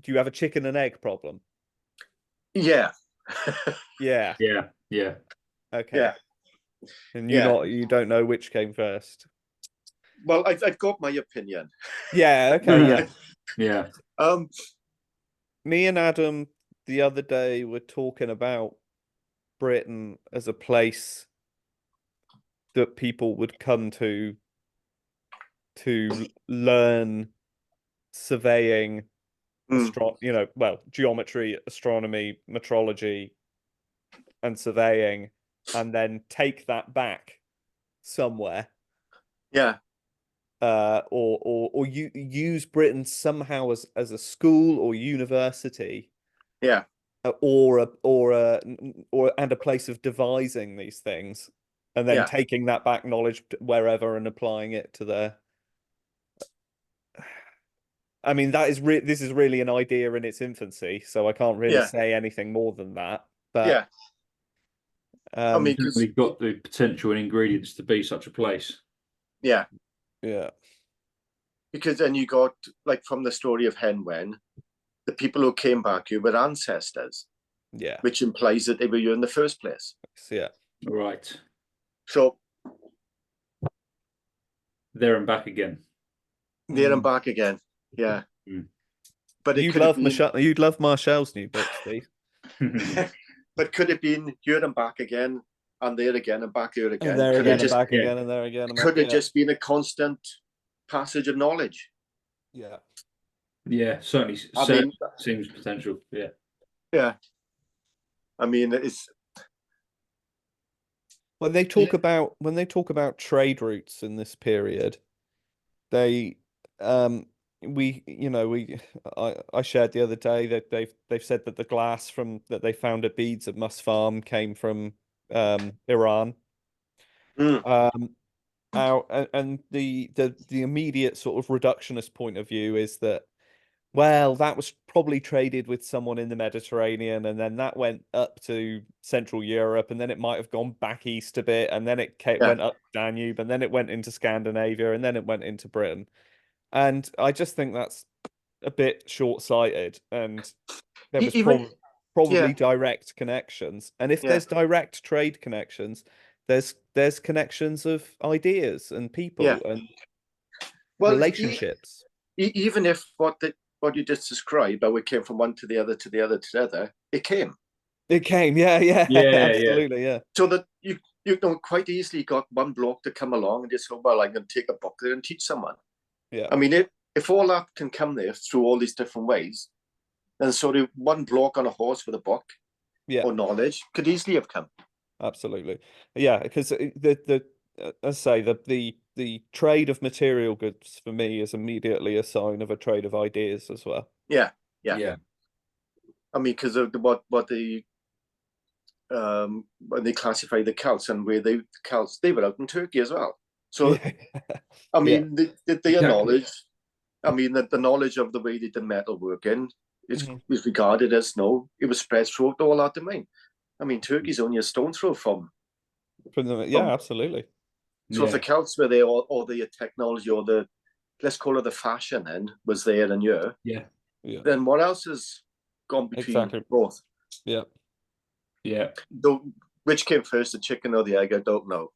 you have a chicken and egg problem? Yeah. Yeah. Okay. Yeah. And you don't know which came first. Well, I've got my opinion. Yeah. Okay. Yeah. Me and Adam the other day were talking about Britain as a place that people would come to learn surveying, geometry, astronomy, metrology, and surveying, and then take that back somewhere. Yeah. Or you use Britain somehow as a school or university. Yeah. Or a place of devising these things, and then taking that back knowledge wherever and applying it to their. I mean, this is really an idea in its infancy, so I can't really say anything more than that. But I mean, we've got the potential and ingredients to be such a place. Yeah. Yeah. Because then you got, like, from the story of Henwen, the people who came back here were ancestors. Yeah. Which implies that they were here in the first place. Yeah. Right. So there and back again. There and back again. Yeah. But you'd love Marshall's new book, Steve. But could it been here and back again, and there again and back here again? And there again and back again and there again. Could it just been a constant passage of knowledge? Yeah. Yeah, certainly seems potential. Yeah. Yeah. I mean, it's when they talk about trade routes in this period, I shared the other day that they've said that the glass that they found at beads at Windfarm came from Iran. And the immediate sort of reductionist point of view is that, well, that was probably traded with someone in the Mediterranean, and then that went up to Central Europe, and then it might have gone back east a bit, and then it went up Danube, and then it went into Scandinavia, and then it went into Britain. And I just think that's a bit short-sighted, and there was probably direct connections. And if there's direct trade connections, there's connections of ideas and people and relationships. Even if what you just described, how it came from one to the other to the other to the other, it came. Yeah, absolutely, yeah. So that you know, quite easily got one bloke to come along and just say, well, I'm going to take a book there and teach someone. Yeah. I mean, if all that can come there through all these different ways, then sort of one bloke on a horse with a book or knowledge could easily have come. Absolutely, yeah. Because the as I say, the trade of material goods for me is immediately a sign of a trade of ideas as well. Yeah. I mean, because of what they when they classify the Celts and where the Celts, they were out in Turkey as well. So, I mean, their knowledge, I mean, the knowledge of the way they did metalworking is regarded as it was spread throughout all that domain. I mean, Turkey's only a stone throw from absolutely. So if the Celts were there, or the technology, or let's call it the fashion then, was there and then what else has gone between both? Though, which came first, the chicken or the egg, I don't know.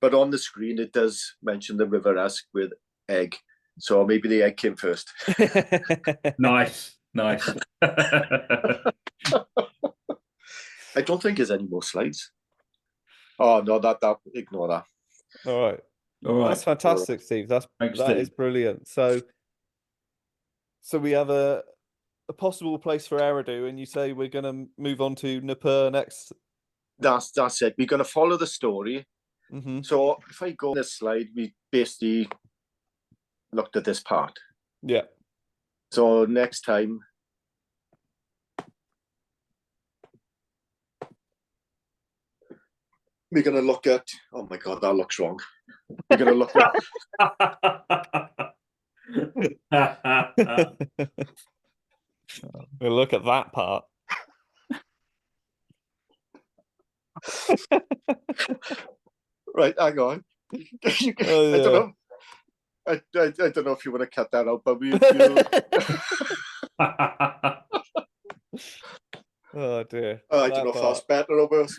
But on the screen it does mention the River Usk with egg, so maybe the egg came first. Nice. I don't think there's any more slides. Oh no, that ignore that. All right. That's fantastic, Steve. That is brilliant. So we have a possible place for Eridu, and you say we're going to move on to Nippur next. That's it. We're going to follow the story. So if I go on this slide, we basically looked at this part. Yeah. So next time, we're going to look at, oh my God, that looks wrong. We're going to look at... We'll look at that part. Right, hang on. I don't know. I don't know if you want to cut that out, but we... Oh dear. I don't know if that's better or worse.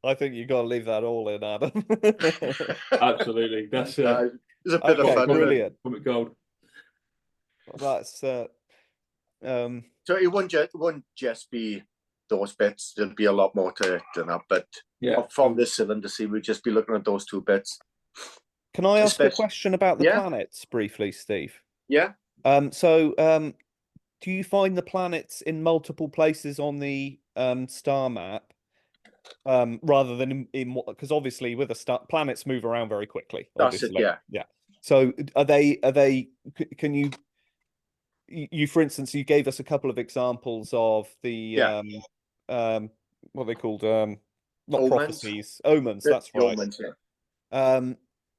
I think you got to leave that all in, Adam. Absolutely. That's there's a bit of fun. Brilliant. Gold. That's so it won't just be those bits. There'll be a lot more to it than that. But from this cylinder seal, we'll just be looking at those two bits. Can I ask a question about the planets briefly, Steve? Yeah. Do you find the planets in multiple places on the star map, rather than in because obviously with a star, planets move around very quickly. Obviously. That's it. Yeah. So are they? Can you? You, for instance, you gave us a couple of examples of the what are they called? Not omens. Prophecies, omens. That's right. Omens, yeah.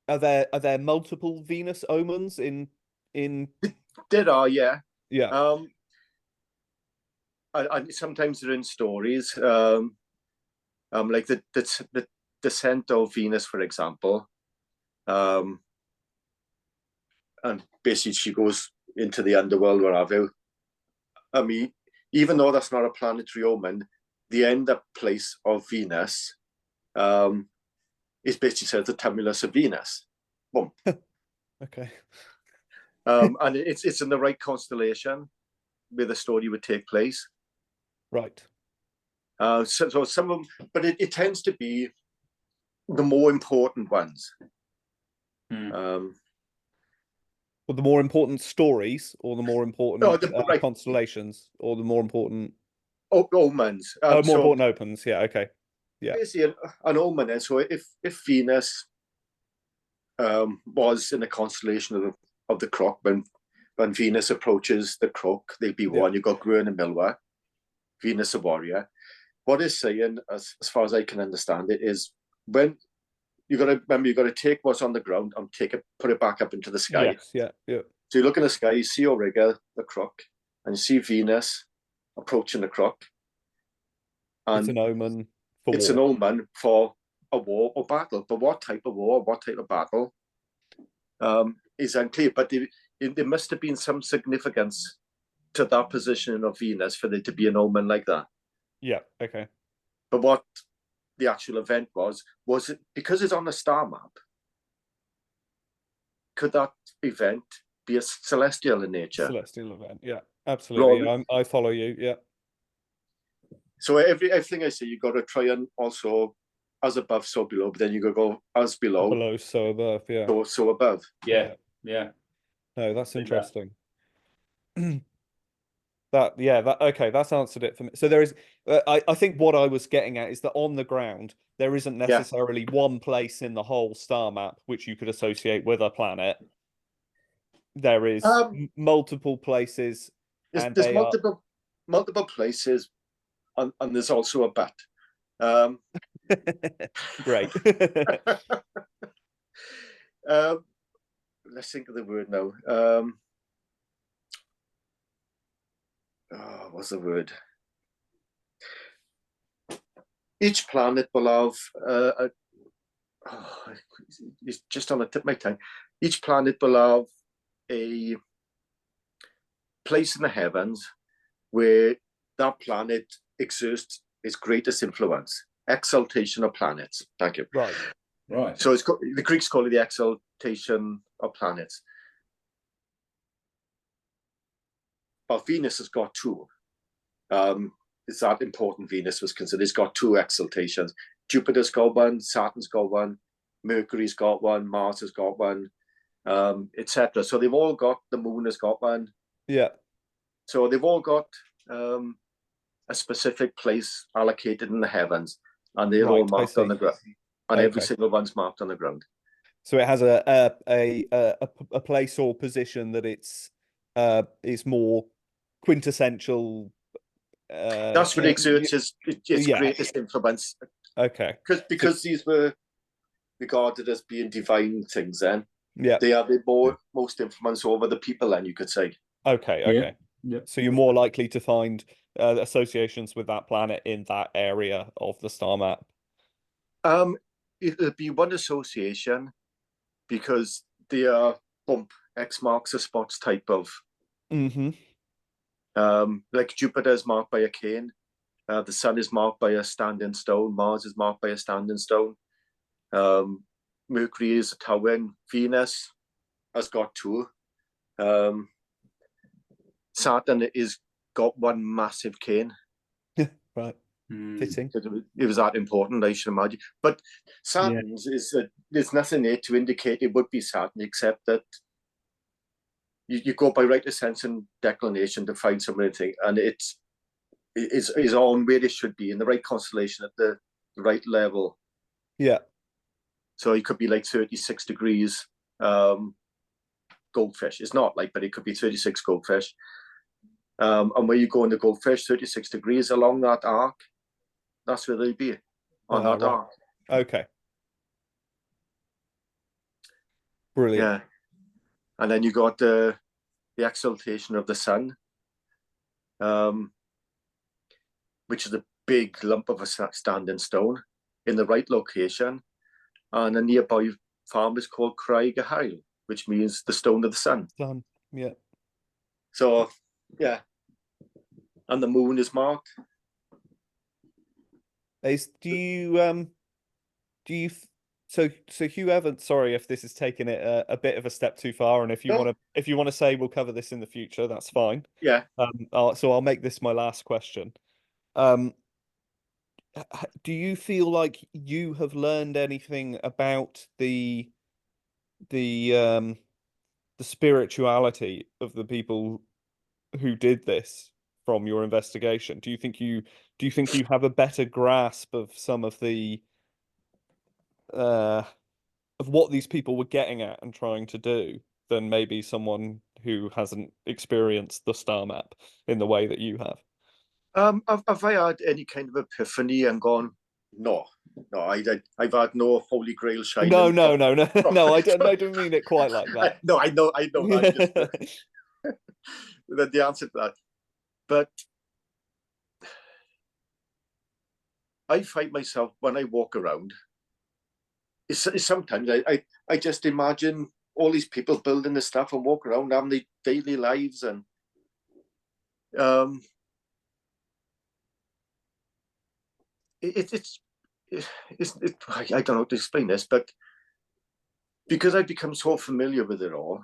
Are there multiple Venus omens in? There are, yeah. Yeah. And sometimes they're in stories. Like the descent of Venus, for example. And basically she goes into the underworld, where have you. I mean, even though that's not a planetary omen, the end up place of Venus is basically said the tumulus of Venus. Boom. Okay. And it's in the right constellation where the story would take place. Right. So some of them, but it tends to be the more important ones. Well, the more important stories, or the more important constellations, or the more important omens. More important opens. Yeah. Okay. Yeah. Basically, an omen. And so if Venus was in the constellation of the Croc, when Venus approaches the Croc, they'd be one. You've got Gwyn and Milwa, Venus a warrior. What it's saying, as far as I can understand it, is when you got to remember, you got to take what's on the ground and put it back up into the sky. Yes, yeah. So you look in the sky, you see Auriga, the Croc, and you see Venus approaching the Croc. And it's an omen. An omen for a war or battle. But what type of war, what type of battle, is unclear. But there must have been some significance to that positioning of Venus for there to be an omen like that. Yeah. Okay. But what the actual event was it because it's on the star map? Could that event be a celestial in nature? Celestial event, yeah, absolutely. I follow you, yeah. So everything I say, you got to try and also as above, so below. But then you go as below, so above, yeah. So above, yeah. No, that's interesting. Okay, that's answered it for me. So there is, I think what I was getting at is that on the ground there isn't necessarily one place in the whole star map which you could associate with a planet. There is multiple places, and there's multiple places, and there's also a but. Great. Let's think of the word now. What's the word? Each planet will have it's just on the tip of my tongue. Each planet will have a place in the heavens where that planet exerts its greatest influence. Exaltation of planets. Thank you. Right. So the Greeks call it the exaltation of planets. But Venus has got two. It's that important. Venus was considered. It's got two exaltations. Jupiter's got one, Saturn's got one, Mercury's got one, Mars has got one, etc. So they've all got, the moon has got one. Yeah. So they've all got a specific place allocated in the heavens, and they're all marked on the ground. And every single one's marked on the ground. So it has a place or position that it's more quintessential. That's what exerts its greatest influence. Okay. Because these were regarded as being divine things then. Yeah. They have the most influence over the people then, you could say. Okay. Yeah. So you're more likely to find associations with that planet in that area of the star map. It'll be one association because they are X marks the spots type of. Like Jupiter is marked by a cane, the Sun is marked by a standing stone, Mars is marked by a standing stone, Mercury is a towering, Venus has got two, Saturn is got one massive cane. Right. Fitting. It was that important, I should imagine. But Saturn's there's nothing there to indicate it would be Saturn, except that you go by right of sense and declination to find something, and it's on where it should be in the right constellation at the right level. Yeah. So it could be like 36 degrees goldfish. It's not like, but it could be 36 goldfish. And where you go in the goldfish, 36 degrees along that arc, that's where they'll be on that arc. Okay. Brilliant. Yeah. And then you got the exaltation of the sun, which is a big lump of a standing stone in the right location. And a nearby farm is called Craig y Hael, which means the stone of the sun. Yeah. So, yeah. And the moon is marked. So Hugh Evans, sorry if this is taking it a bit of a step too far, and if you want to say we'll cover this in the future, that's fine. Yeah. So I'll make this my last question. Do you feel like you have learned anything about the spirituality of the people who did this from your investigation? Do you think you have a better grasp of some of the of what these people were getting at and trying to do than maybe someone who hasn't experienced the star map in the way that you have? Have I had any kind of epiphany and gone, no, I've had no holy grail shining. No, I don't mean it quite like that. No, I know that. The answer to that. But I find myself, when I walk around, sometimes I just imagine all these people building this stuff and walk around having their daily lives, and I don't know how to explain this, but because I've become so familiar with it all,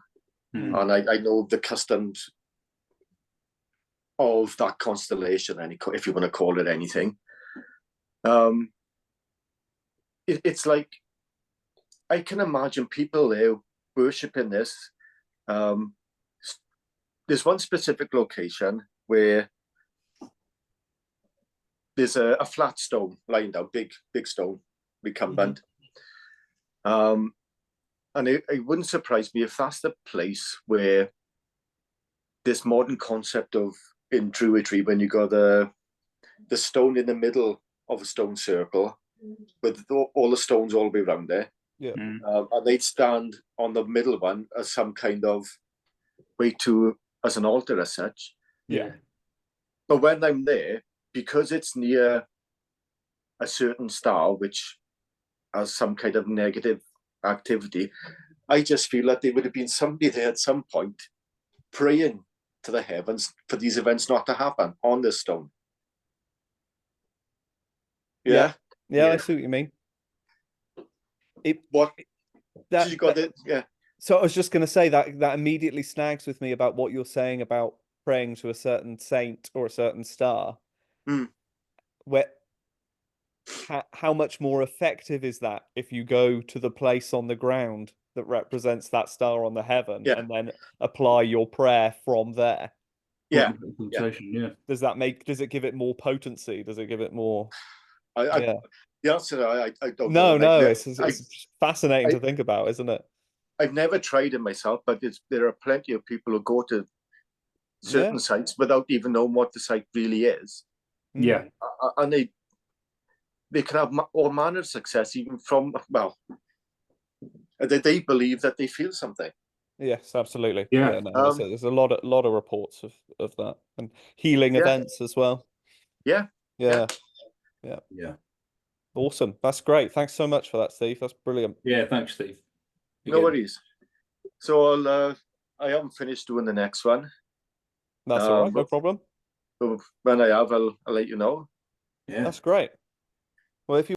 and I know the customs of that constellation, if you want to call it anything, it's like I can imagine people there worshipping this. There's one specific location where there's a flat stone lying down, big stone, recumbent. And it wouldn't surprise me if that's the place where this modern concept of in Druidry, when you got the stone in the middle of a stone circle with all the stones all the way around there. Yeah. And they'd stand on the middle one as some kind of way as an altar as such. Yeah. But when I'm there, because it's near a certain star which has some kind of negative activity, I just feel that there would have been somebody there at some point praying to the heavens for these events not to happen on this stone. Yeah, I see what you mean. So I was just going to say that immediately snags with me about what you're saying about praying to a certain saint or a certain star. How much more effective is that if you go to the place on the ground that represents that star on the heaven and then apply your prayer from there? Does it give it more potency? Does it give it more? The answer, I don't know. No, it's fascinating to think about, isn't it? I've never tried it myself, but there are plenty of people who go to certain sites without even knowing what the site really is. Yeah. And they can have all manner of success, even from, they believe that they feel something. Yes, absolutely. Yeah. There's a lot of reports of that, and healing events as well. Yeah. Awesome. That's great. Thanks so much for that, Steve. That's brilliant. Yeah, thanks, Steve. No worries. So I haven't finished doing the next one. That's all right. No problem. When I have, I'll let you know. Yeah. That's great. Well, if you